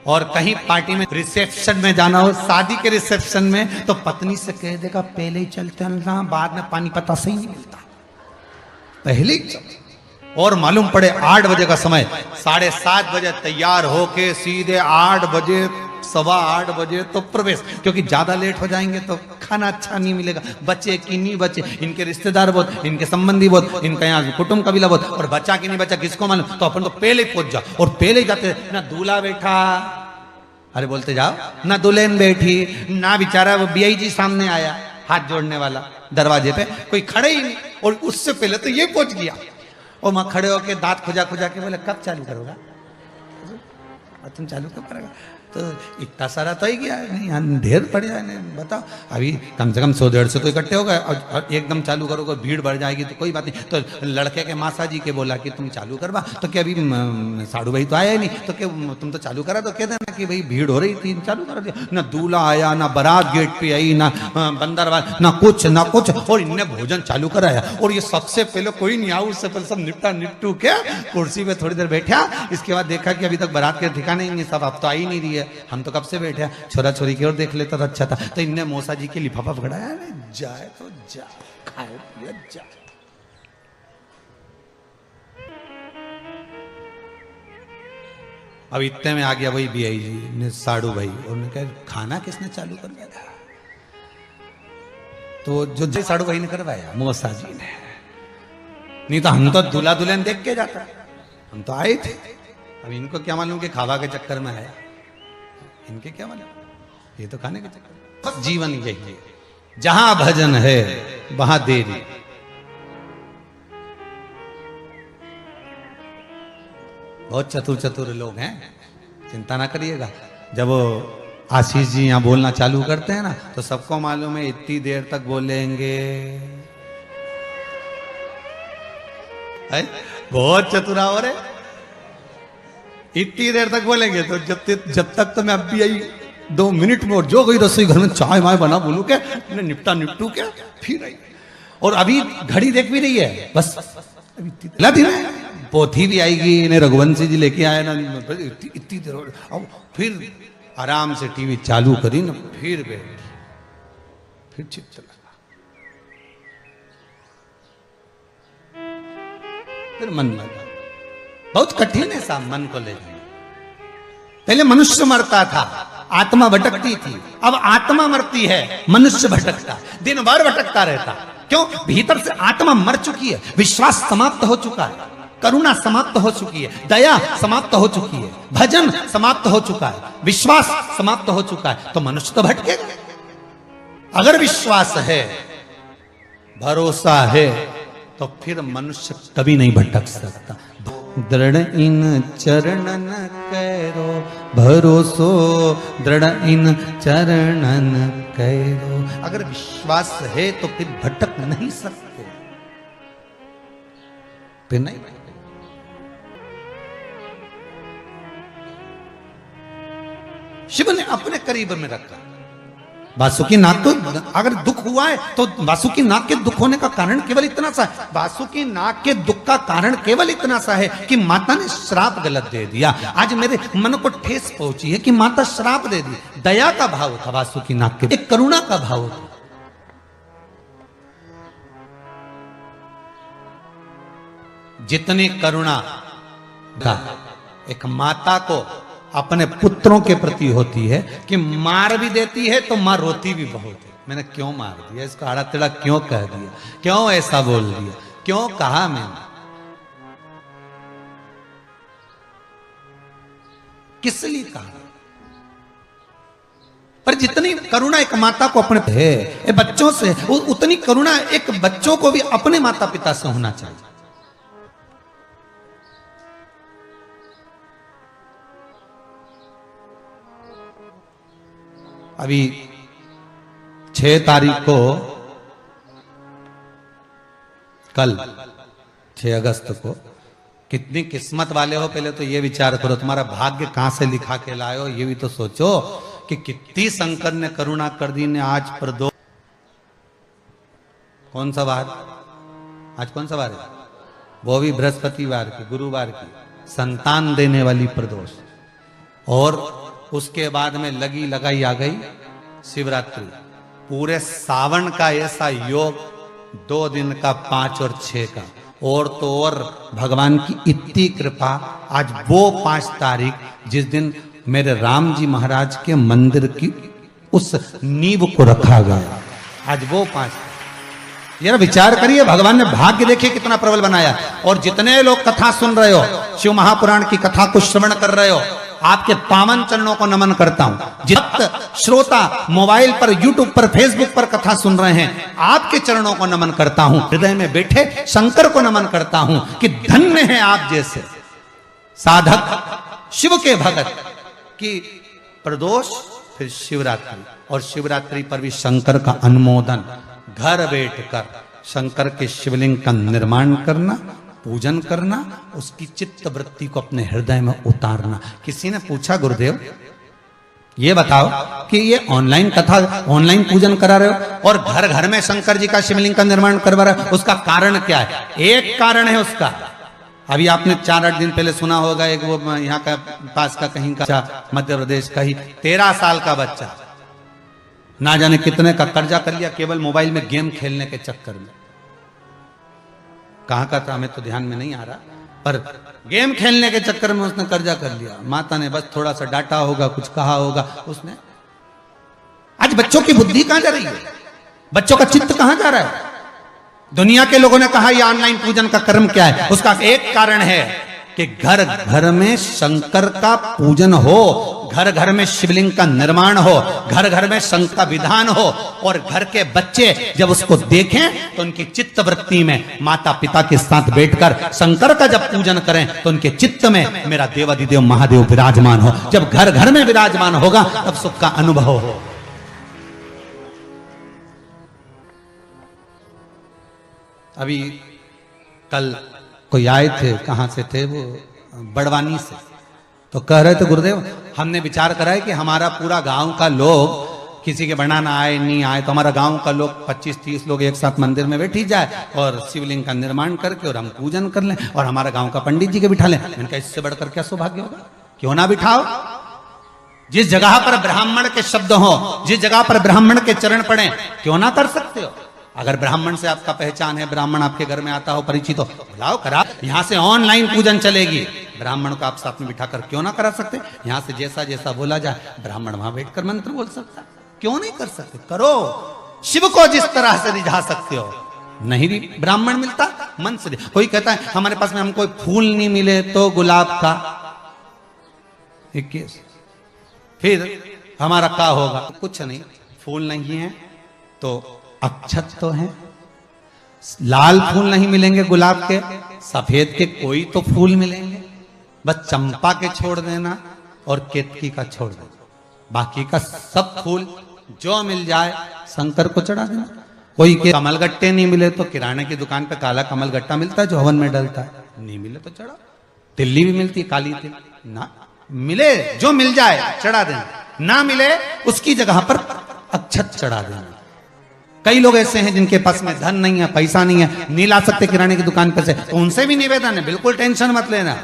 और कहीं पार्टी में, रिसेप्शन में जाना हो, शादी के रिसेप्शन में, तो पत्नी से कह देगा पहले ही चलते ना, बाद में पानी पता सही नहीं मिलता, पहले ही चल। और मालूम पड़े 8 बजे का समय, 7:30 बजे तैयार होके सीधे 8 बजे, 8:15 बजे तो प्रवेश। क्योंकि ज्यादा लेट हो जाएंगे तो खाना अच्छा नहीं मिलेगा। बचे कि नहीं बचे, इनके रिश्तेदार बहुत, इनके संबंधी बहुत, इनका यहाँ कुटुंब कबीला बहुत, और बचा कि नहीं बचा किसको मालूम। तो अपन तो पहले ही पहुंच जाओ। और पहले ही जाते, ना दूल्हा बैठा, अरे बोलते जाओ, ना दुल्हन बैठी, ना बेचारा वो BIG सामने आया हाथ जोड़ने वाला दरवाजे पे, कोई खड़े ही नहीं। और उससे पहले तो ये पहुंच गया, और वहां खड़े होके दांत खुजा खुजा के बोले कब चालू करोगा, तुम चालू कब करेगा। तो इतना सारा तो ही गया नहीं, ढेर पड़ जाए, बताओ। अभी कम से कम 100-150 तो इकट्ठे हो गए, और एकदम चालू करोगे भीड़ बढ़ जाएगी तो कोई बात नहीं। तो लड़के के मासा जी के बोला कि तुम चालू करवा, तो क्या अभी साड़ू भाई तो आया ही नहीं, तो क्या तुम तो चालू करा, तो कह देना कि भाई भीड़ हो रही थी, चालू कर दिया। ना दूल्हा आया, ना बारात गेट पे आई, ना बंदरवाल, ना कुछ ना कुछ, और इनने भोजन चालू कराया। और ये सबसे पहले कोई नहीं आया, उससे पहले सब निपटू के कुर्सी पे थोड़ी देर बैठा। इसके बाद देखा कि अभी तक बारात के ठिकाने ही नहीं, सब अब तो आई नहीं रही है, हम तो कब से बैठे हैं, छोरा छोरी की ओर देख लेता था, अच्छा था। तो इनने मौसा जी के लिफाफा पकड़ाया, जाए तो जा, खाए पिए जा। अब इतने में आ गया वही BIG ने, साड़ू भाई, उन्होंने कहा खाना किसने चालू करवाया था, तो जो साड़ू भाई ने करवाया, मौसा जी ने। नहीं तो हम तो दूल्हा दुल्हन देख के जाता, हम तो आए थे। अब इनको क्या मालूम कि खावा के चक्कर में आया, इनके क्या मालूम, ये तो खाने के चक्कर। जीवन यही है, जहां भजन है वहां देरी। बहुत चतुर चतुर लोग हैं, चिंता ना करिएगा। जब आशीष जी यहाँ बोलना चालू करते हैं ना, तो सबको मालूम है इतनी देर तक बोलेंगे। बहुत चतुरा हो रहे, इतनी देर तक बोलेंगे तो जब तक तो मैं अब भी आई 2 मिनट में, और जो कोई रसोई घर में चाय वाय बना बोलू क्या, निपटू क्या, फिर आई। और अभी घड़ी देख भी रही है, बस अभी इतनी पोथी भी आएगी, इन्हें रघुवंशी जी लेके आए ना, इतनी देर। अब फिर आराम से टीवी चालू करी ना, फिर बैठ, फिर चित्त लगा, फिर मन लगा। बहुत कठिन है साहब मन को ले जाना। पहले मनुष्य मरता था, आत्मा भटकती थी, अब आत्मा मरती है, मनुष्य भटकता, दिन भर भटकता रहता। क्यों? भीतर से आत्मा मर चुकी है, विश्वास समाप्त हो चुका है, करुणा समाप्त हो चुकी है, दया समाप्त हो चुकी है, भजन समाप्त हो चुका है, विश्वास समाप्त हो चुका है, तो मनुष्य तो भटकेगा। अगर विश्वास है, भरोसा है, तो फिर मनुष्य कभी नहीं भटक सकता। दृढ़ इन चरणन कैरो भरोसो, दृढ़ इन चरणन कैरो। अगर विश्वास है तो फिर भटक नहीं सकते, फिर नहीं। शिव ने अपने करीब में रखा। वासुकी नाग को अगर दुख हुआ है तो वासुकी नाग के दुख होने का कारण केवल इतना सा है, वासुकी नाग के दुख का कारण केवल इतना सा है कि माता ने श्राप गलत दे दिया। आज मेरे मन को ठेस पहुंची है कि माता श्राप दे दी। दया का भाव था वासुकी नाग के, एक करुणा का भाव था। जितनी करुणा का एक माता को अपने पुत्रों के प्रति होती है कि मार भी देती है तो मां रोती भी बहुत है, मैंने क्यों मार दिया, इसको आड़ा टेढ़ा क्यों कह दिया, क्यों ऐसा बोल दिया, क्यों कहा मैंने, किस लिए कहा। पर जितनी करुणा एक माता को अपने है बच्चों से, उतनी करुणा एक बच्चों को भी अपने माता पिता से होना चाहिए। अभी 6 तारीख को, कल 6 अगस्त को, कितनी किस्मत वाले हो पहले तो ये विचार करो, तुम्हारा भाग्य कहां से लिखा के लाए हो, ये भी तो सोचो कि कितनी शंकर ने करुणा कर दी ने। आज प्रदोष कौन सा वार, आज कौन सा वार है, वो भी बृहस्पतिवार की, गुरुवार की, संतान देने वाली प्रदोष। और उसके बाद में लगी लगाई आ गई शिवरात्रि। पूरे सावन का ऐसा योग 2 दिन का, 5 और 6 का, और तो और भगवान की इतनी कृपा। आज वो 5 तारीख जिस दिन मेरे राम जी महाराज के मंदिर की उस नींव को रखा गया, आज वो 5। जरा विचार करिए, भगवान ने भाग्य देखिए कितना प्रबल बनाया। और जितने लोग कथा सुन रहे हो, शिव महापुराण की कथा को श्रवण कर रहे हो, आपके पावन चरणों को नमन करता हूं। जितने श्रोता मोबाइल पर, यूट्यूब पर, फेसबुक पर कथा सुन रहे हैं, आपके चरणों को नमन करता हूं। हृदय में बैठे शंकर को नमन करता हूं कि धन्य है आप जैसे साधक, शिव के भगत की प्रदोष, फिर शिवरात्रि, और शिवरात्रि पर भी शंकर का अनुमोदन, घर बैठकर शंकर के शिवलिंग का निर्माण करना, पूजन करना, उसकी चित्त वृत्ति को अपने हृदय में उतारना। किसी ने पूछा, गुरुदेव ये बताओ कि ये ऑनलाइन कथा, ऑनलाइन पूजन करा रहे हो और घर घर में शंकर जी का शिवलिंग का निर्माण करवा रहे हो, उसका कारण क्या है? एक कारण है उसका। अभी आपने 4-8 दिन पहले सुना होगा, एक वो यहाँ का पास का कहीं का, मध्य प्रदेश का ही 13 साल का बच्चा ना जाने कितने का कर्जा कर लिया केवल मोबाइल में गेम खेलने के चक्कर में। कहाँ का था हमें तो ध्यान में नहीं आ रहा, पर गेम खेलने के चक्कर में उसने कर्जा कर लिया। माता ने बस थोड़ा सा डांटा होगा, कुछ कहा होगा उसने। आज बच्चों की बुद्धि कहां जा रही है, बच्चों का चित्त कहां जा रहा है? दुनिया के लोगों ने कहा ये ऑनलाइन पूजन का कर्म क्या है? उसका एक कारण है कि घर घर में शंकर का पूजन हो, घर घर में शिवलिंग का निर्माण हो, घर घर में शंकर का विधान हो, और घर के बच्चे जब उसको देखें तो उनकी चित्त वृत्ति में माता पिता के साथ बैठकर शंकर का जब पूजन करें तो उनके चित्त में मेरा देवाधिदेव महादेव विराजमान हो। जब घर घर में विराजमान होगा तब सुख का अनुभव हो। अभी कल कोई आए थे, कहां से थे वो, बड़वानी से, तो कह रहे थे गुरुदेव, हमने विचार करा है कि हमारा पूरा गांव का लोग, किसी के बनाना आए नहीं आए तो हमारा गांव का लोग 25-30 लोग एक साथ मंदिर में बैठी जाए और शिवलिंग का निर्माण करके और हम पूजन कर लें और हमारा गांव का पंडित जी के बिठा लें। मैंने कहा इससे बढ़कर क्या सौभाग्य होगा, क्यों ना बिठाओ। जिस जगह पर ब्राह्मण के शब्द हो, जिस जगह पर ब्राह्मण के चरण पड़े, क्यों ना कर सकते हो। अगर ब्राह्मण से आपका पहचान है, ब्राह्मण आपके घर में आता हो, परिचित हो, बुलाओ, करा। यहां से ऑनलाइन पूजन चलेगी, ब्राह्मण को आप साथ में बिठाकर क्यों ना करा सकते। यहां से जैसा जैसा बोला जाए ब्राह्मण वहां बैठकर मंत्र बोल सकता, क्यों नहीं कर सकते। करो, शिव को जिस तरह से रिझा सकते हो। नहीं भी ब्राह्मण मिलता, मन से। कोई कहता है हमारे पास में हमको फूल नहीं मिले तो गुलाब का 21, फिर हमारा क्या होगा। कुछ नहीं, फूल नहीं है तो अक्षत तो है, लाल फूल नहीं मिलेंगे गुलाब के, सफेद के कोई तो फूल मिलेंगे। बस चंपा के छोड़ देना और केतकी का छोड़ देना, बाकी का सब फूल जो मिल जाए शंकर को चढ़ा देना। कोई के कमलगट्टे नहीं मिले तो किराने की दुकान पे काला कमलगट्टा मिलता है जो हवन में डलता है, नहीं मिले तो चढ़ा। तिल्ली भी मिलती है, काली तिल ना मिले, जो मिल जाए चढ़ा देना, ना मिले उसकी जगह पर अक्षत चढ़ा देना। कई लोग ऐसे हैं जिनके पास में धन नहीं है, पैसा नहीं है, नहीं ला सकते किराने की दुकान पर से, तो उनसे भी निवेदन है, बिल्कुल टेंशन मत लेना।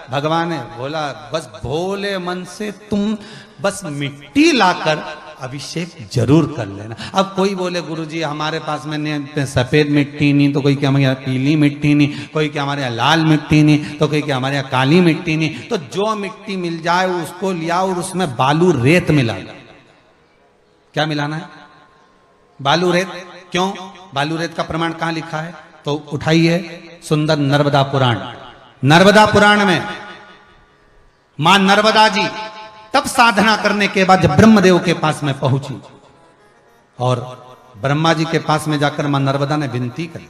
भगवान है बोला, बस भोले मन से तुम बस मिट्टी लाकर अभिषेक जरूर कर लेना। अब कोई बोले गुरुजी हमारे पास में सफेद मिट्टी नहीं, तो कोई क्या हमारे यहाँ पीली मिट्टी नहीं, कोई क्या हमारे यहाँ लाल मिट्टी नहीं, तो कोई क्या हमारे यहाँ काली मिट्टी नहीं। तो जो मिट्टी मिल जाए उसको लिया और उसमें बालू रेत मिला। क्या मिलाना है? बालू रेत। क्यों? बालू रेत का प्रमाण कहां लिखा है? तो उठाइए सुंदर नर्मदा पुराण। नर्मदा पुराण में मां नर्मदा जी तब साधना करने के बाद जब ब्रह्मदेव के पास में पहुंची और ब्रह्मा जी के पास में जाकर मां नर्मदा ने विनती करी,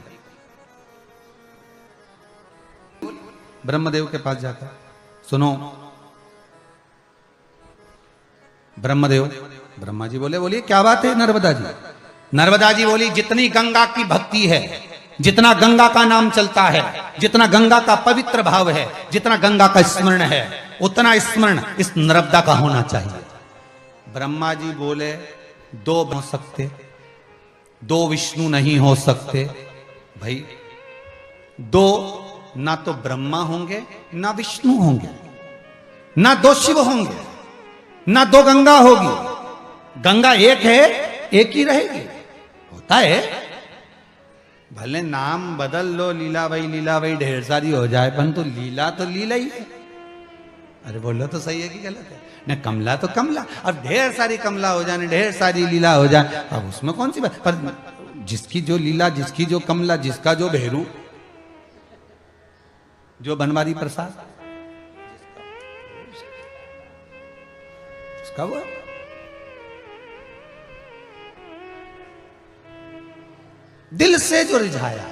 ब्रह्मदेव के पास जाकर, सुनो ब्रह्मदेव, ब्रह्मा जी बोले, बोलिए क्या बात है नर्मदा जी। नर्मदा जी बोली, जितनी गंगा की भक्ति है, जितना गंगा का नाम चलता है, जितना गंगा का पवित्र भाव है, जितना गंगा का स्मरण है, उतना स्मरण इस नर्मदा का होना चाहिए। ब्रह्मा जी बोले, दो हो सकते, दो विष्णु नहीं हो सकते भाई। दो ना तो ब्रह्मा होंगे ना विष्णु होंगे, ना दो शिव होंगे, ना दो गंगा होगी। गंगा एक है, एक ही रहेगी। होता है भले नाम बदल लो, लीलाबाई ढेर सारी हो जाए, परंतु लीला तो लीला ही है। अरे बोलो तो सही है कि गलत है? न कमला तो कमला, अब ढेर सारी कमला हो जाए, ढेर सारी लीला हो जाए, अब उसमें कौन सी बात। पर जिसकी जो लीला, जिसकी जो कमला, जिसका जो भेरू, जो बनवारी प्रसाद, उसका वो दिल से जो रिझाया,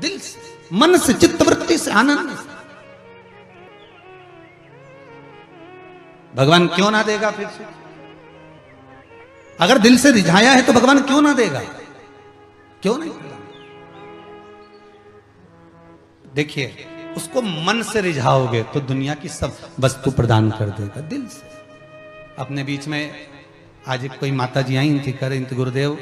दिल से, मन से, चित्तवृत्ति से, आनंद से, भगवान क्यों ना देगा फिर से। अगर दिल से रिझाया है तो भगवान क्यों ना देगा, क्यों नहीं देगा। देखिए, उसको मन से रिझाओगे तो दुनिया की सब वस्तु प्रदान कर देगा, दिल से। अपने बीच में आज कोई माता जी आई थी, कह रही थी, गुरुदेव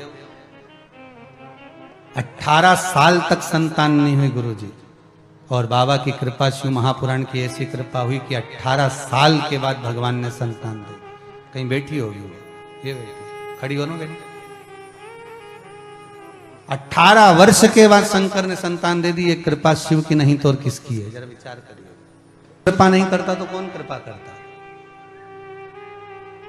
18 साल तक संतान नहीं हुई गुरुजी, और बाबा की कृपा, शिव महापुराण की ऐसी कृपा हुई कि 18 साल के बाद भगवान ने संतान दी। कहीं बैठी होगी, ये बैठी, खड़ी हो ना बेटी। 18 वर्ष के बाद शंकर ने संतान दे दी। ये कृपा शिव की नहीं तो और किसकी है? जरा विचार करिए। कृपा नहीं करता तो कौन कृपा करता?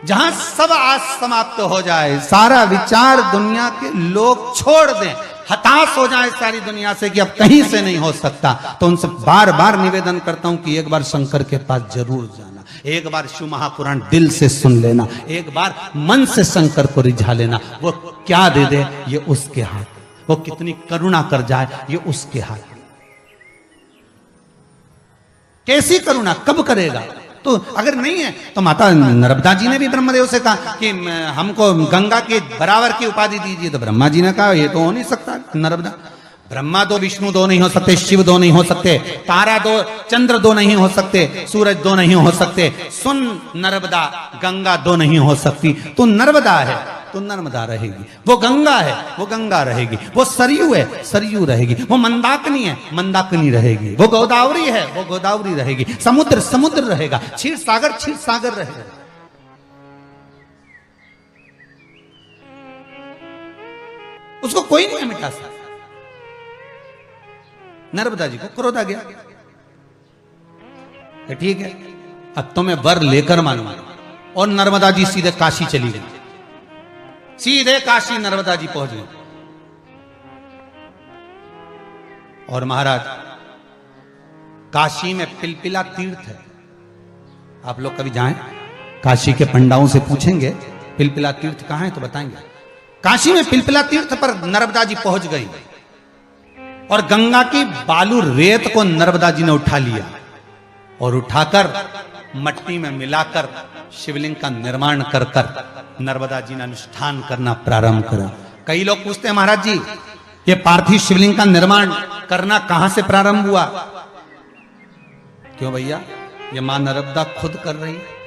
जहां सब आस समाप्त हो जाए, सारा विचार दुनिया के लोग छोड़ दें, हताश हो जाए सारी दुनिया से कि अब कहीं से नहीं हो सकता, तो उनसे बार बार निवेदन करता हूं कि एक बार शंकर के पास जरूर जाना, एक बार शिव महापुराण दिल से सुन लेना, एक बार मन से शंकर को रिझा लेना। वो क्या दे दे ये उसके हाथ, वो कितनी करुणा कर जाए ये उसके हाथ। कैसी करुणा, कब करेगा? तो अगर नहीं है तो माता नर्मदा जी ने भी ब्रह्मदेव से कहा कि हमको गंगा के बराबर की उपाधि दीजिए, तो ब्रह्मा जी ने कहा ये तो हो नहीं सकता नर्मदा। ब्रह्मा दो, विष्णु दो नहीं हो सकते, शिव दो नहीं हो सकते, तारा दो, चंद्र दो नहीं हो सकते, सूरज दो नहीं हो सकते, सुन नर्मदा गंगा दो नहीं हो सकती। तो नर्मदा है तो नर्मदा रहेगी, वो गंगा है वो गंगा रहेगी, वो सरयू है सरयू रहेगी, वो मंदाकिनी है मंदाकिनी रहेगी, वो गोदावरी है वो गोदावरी रहेगी, समुद्र समुद्र रहेगा, क्षीर सागर रहेगा। उसको कोई नहीं मिटा सकता। नर्मदा जी को क्रोध आ गया, ठीक है अब तो मैं वर लेकर मानूंगा। और नर्मदा जी सीधे काशी चली गई, सीधे काशी नर्मदा जी पहुंच गई। और महाराज काशी में पिलपिला तीर्थ है, आप लोग कभी जाएं काशी के पंडाओं से पूछेंगे पिलपिला तीर्थ कहां है तो बताएंगे। काशी में पिलपिला तीर्थ पर नर्मदा जी पहुंच गई और गंगा की बालू रेत को नर्मदा जी ने उठा लिया और उठाकर मट्टी में मिलाकर शिवलिंग का निर्माण कर कर नर्मदा जी ने अनुष्ठान करना प्रारंभ करा। कई लोग पूछते हैं महाराज जी ये पार्थिव शिवलिंग का निर्माण करना कहां से प्रारंभ हुआ? क्यों भैया ये मां नर्मदा खुद कर रही है।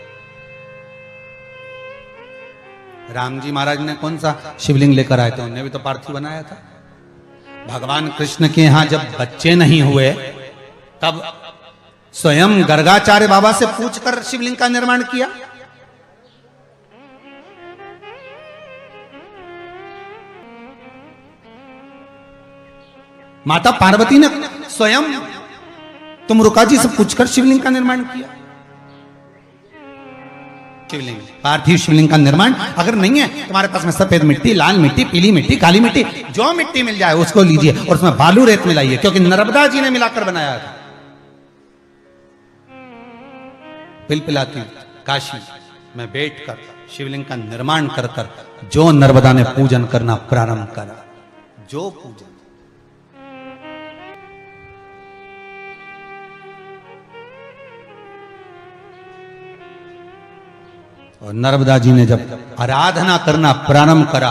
राम जी महाराज ने कौन सा शिवलिंग लेकर आए थे? उन्होंने भी तो पार्थिव बनाया था। भगवान कृष्ण के यहां जब बच्चे नहीं हुए तब स्वयं गर्गाचार्य बाबा से पूछकर शिवलिंग का निर्माण किया। माता पार्वती ने स्वयं तुमरुका जी से पूछकर शिवलिंग का निर्माण किया। शिवलिंग पार्थिव शिवलिंग का निर्माण अगर नहीं है तुम्हारे पास में सफेद मिट्टी, लाल मिट्टी, पीली मिट्टी, काली मिट्टी, जो मिट्टी मिल जाए उसको लीजिए और उसमें बालू रेत मिलाइए, क्योंकि नर्मदा जी ने मिलाकर बनाया था। पिलपिला तीर्थ काशी में बैठकर शिवलिंग का निर्माण कर कर जो नर्मदा ने पूजन करना प्रारंभ करा, जो पूजन। और नर्मदा जी ने जब आराधना करना प्रारंभ करा,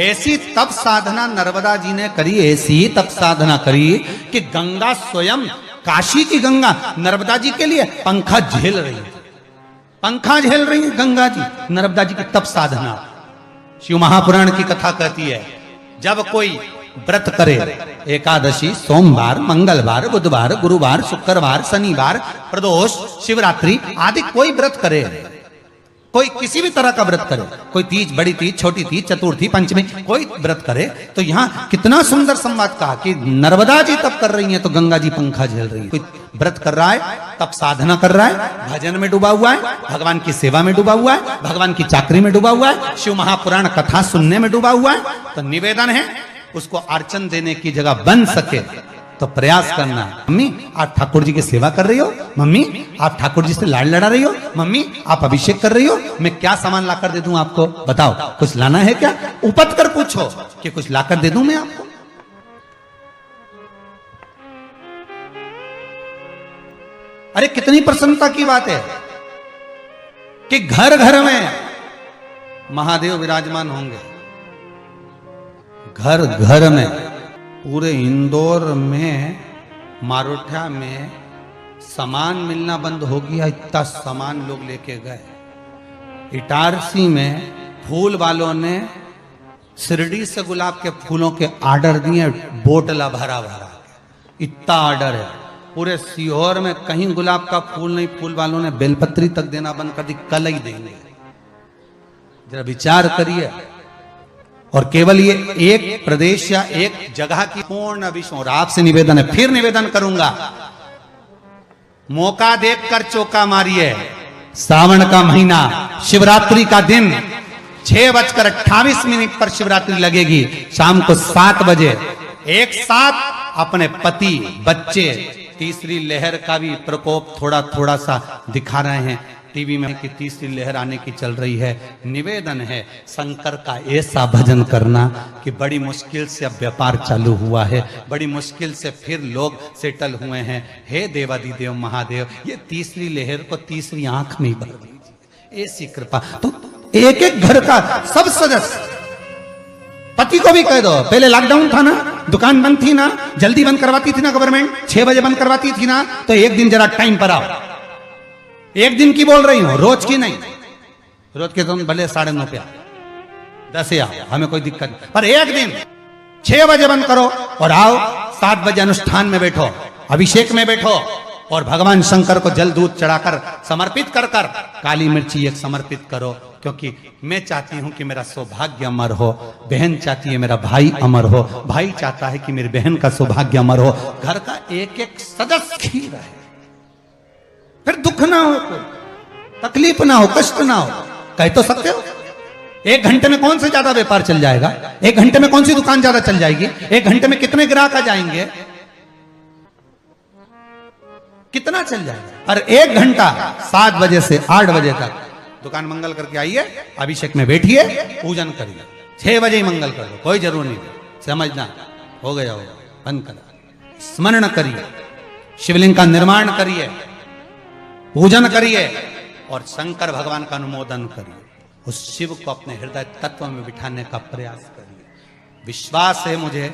ऐसी तप साधना नर्मदा जी ने करी, ऐसी तप साधना करी कि गंगा स्वयं, काशी की गंगा नर्मदा जी के लिए पंखा झेल रही है, पंखा झेल रही है गंगा जी नर्मदा जी की तप साधना। शिव महापुराण की कथा कहती है जब कोई व्रत करे, एकादशी, सोमवार, मंगलवार, बुधवार, गुरुवार, शुक्रवार, शनिवार, प्रदोष, शिवरात्रि आदि कोई व्रत करे, कोई किसी भी तरह का व्रत करे, कोई तीज, बड़ी तीज, छोटी तीज, चतुर्थी, पंचमी, कोई व्रत करे, तो यहाँ कितना सुंदर संवाद कहा कि नर्मदा जी तप कर रही हैं तो गंगा जी पंखा झेल रही है। कोई व्रत कर रहा है, तप साधना कर रहा है, भजन में डूबा हुआ है, भगवान की सेवा में डूबा हुआ है, भगवान की चाकरी में डूबा हुआ है, शिव महापुराण कथा सुनने में डूबा हुआ है, तो निवेदन है उसको अर्चन देने की जगह बन सके तो प्रयास करना। मम्मी आप ठाकुर जी की सेवा कर रही हो, मम्मी आप ठाकुर जी से लाड़ लड़ा रही हो, मम्मी आप अभिषेक कर रही हो, मैं क्या सामान लाकर दे दूं आपको, बताओ कुछ लाना है क्या? उपत कर पूछो कि कुछ लाकर दे दूं मैं आपको। अरे कितनी प्रसन्नता की बात है कि घर घर में महादेव विराजमान होंगे, घर घर में। पूरे इंदौर में, मारोठा में सामान मिलना बंद हो गया, इतना सामान लोग लेके गए। इटारसी में फूल वालों ने शिरडी से गुलाब के फूलों के ऑर्डर दिए, बोतला भरा भरा, इतना ऑर्डर है। पूरे सीहोर में कहीं गुलाब का फूल नहीं, फूल वालों ने बेलपत्री तक देना बंद कर दी, कल ही देंगे। जरा विचार करिए। और केवल ये एक प्रदेश या एक जगह की पूर्ण विश्व। और आपसे निवेदन है, फिर निवेदन करूंगा, मौका देखकर चौका मारिए। सावन का महीना, शिवरात्रि का दिन, 6:28 पर शिवरात्रि लगेगी। शाम को 7 बजे एक साथ अपने पति, बच्चे, तीसरी लहर का भी प्रकोप थोड़ा थोड़ा सा दिखा रहे हैं टीवी में कि तीसरी लहर आने की चल रही है। निवेदन है शंकर का ऐसा भजन करना कि बड़ी मुश्किल से अब व्यापार चालू हुआ है, बड़ी मुश्किल से फिर लोग सेटल हुए हैं। हे देवादिदेव महादेव, ये तीसरी लहर को तीसरी आंख में ही भर दीजिए, ऐसी कृपा। तो एक एक घर का सब सदस्य, पति को भी कह दो, पहले लॉकडाउन था ना, दुकान बंद थी ना, जल्दी बंद करवाती थी ना गवर्नमेंट, 6 बजे बंद करवाती थी ना, तो एक दिन जरा टाइम पर आओ। एक दिन की बोल रही हूं, रोज की नहीं। रोज के तुम भले 9:30 पे आओ, 10 आओ, हमें कोई दिक्कत नहीं, पर एक दिन 6 बजे बंद करो और आओ 7 बजे अनुष्ठान में बैठो, अभिषेक में बैठो और भगवान शंकर को जल दूध चढ़ाकर समर्पित कर कर काली मिर्ची एक समर्पित करो, क्योंकि मैं चाहती हूं कि मेरा सौभाग्य अमर हो, बहन चाहती है मेरा भाई अमर हो, भाई चाहता है कि मेरी बहन का सौभाग्य अमर हो, घर का एक एक सदस्य खी रहे, फिर दुख ना हो, तकलीफ ना हो, कष्ट ना हो। कह तो सकते हो 1 घंटे में कौन से ज्यादा व्यापार चल जाएगा, 1 घंटे में कौन सी दुकान ज्यादा चल जाएगी, 1 घंटे में कितने ग्राहक आ जाएंगे, कितना चल जाएगा। पर 1 घंटा 7 बजे से 8 बजे तक दुकान मंगल करके आइए, अभिषेक में बैठिए, पूजन करिए, 6 बजे ही मंगल कर दो, कोई जरूर नहीं, समझना हो गया होगा, बंद कर, स्मरण करिए, शिवलिंग का निर्माण करिए, पूजन करिए और शंकर भगवान का अनुमोदन करिए, उस शिव को अपने हृदय तत्व में बिठाने का प्रयास करिए। विश्वास है मुझे,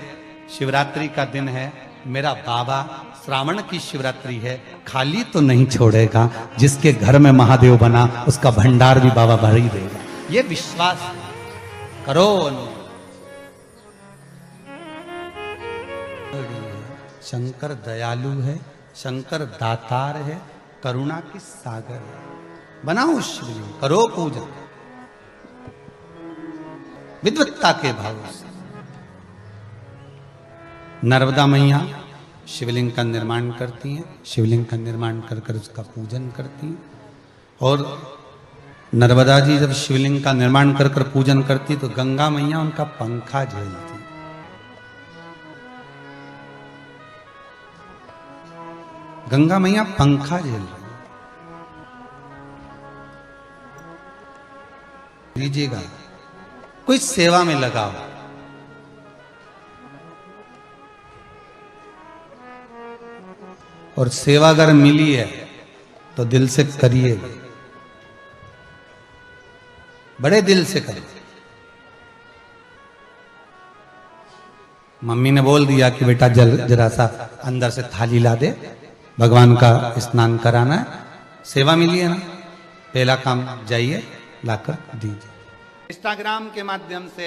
शिवरात्रि का दिन है, मेरा बाबा श्रावण की शिवरात्रि है, खाली तो नहीं छोड़ेगा, जिसके घर में महादेव बना उसका भंडार भी बाबा भर ही देगा, ये विश्वास करो। शंकर दयालु है, शंकर दातार है, करुणा की सागर है, बनाओ शिवलिंग, करो पूजा विद्वत्ता के भाव से। नर्मदा मैया शिवलिंग का निर्माण करती हैं, शिवलिंग का निर्माण कर कर उसका पूजन करती हैं, और नर्मदा जी जब शिवलिंग का निर्माण कर कर पूजन करती तो गंगा मैया उनका पंखा झेलती। गंगा मैया पंखा झेल रही, लीजिएगा, कोई सेवा में लगाओ, और सेवा अगर मिली है तो दिल से करिए, बड़े दिल से करिए। मम्मी ने बोल दिया कि बेटा जरा सा अंदर से थाली ला दे, भगवान का स्नान कराना है, सेवा मिली है ना, पहला काम जाइए लाकर दीजिए। इंस्टाग्राम के माध्यम से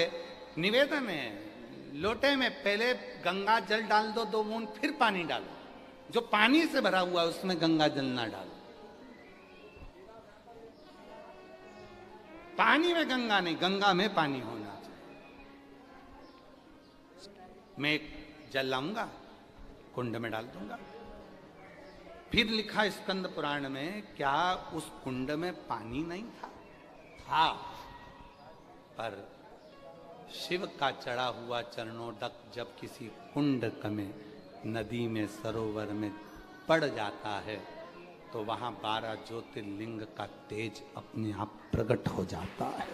निवेदन है, लोटे में पहले गंगा जल डाल दो 2 बूंद, फिर पानी डालो, जो पानी से भरा हुआ है उसमें गंगा जल ना डालो। पानी में गंगा नहीं, गंगा में पानी होना चाहिए। मैं एक जल लाऊंगा, कुंड में डाल दूंगा, फिर लिखा स्कंद पुराण में, क्या उस कुंड में पानी नहीं था? था, पर शिव का चढ़ा हुआ चरणोदक जब किसी कुंड में, नदी में, सरोवर में पड़ जाता है तो वहां 12 ज्योतिर्लिंग का तेज अपने आप प्रकट हो जाता है।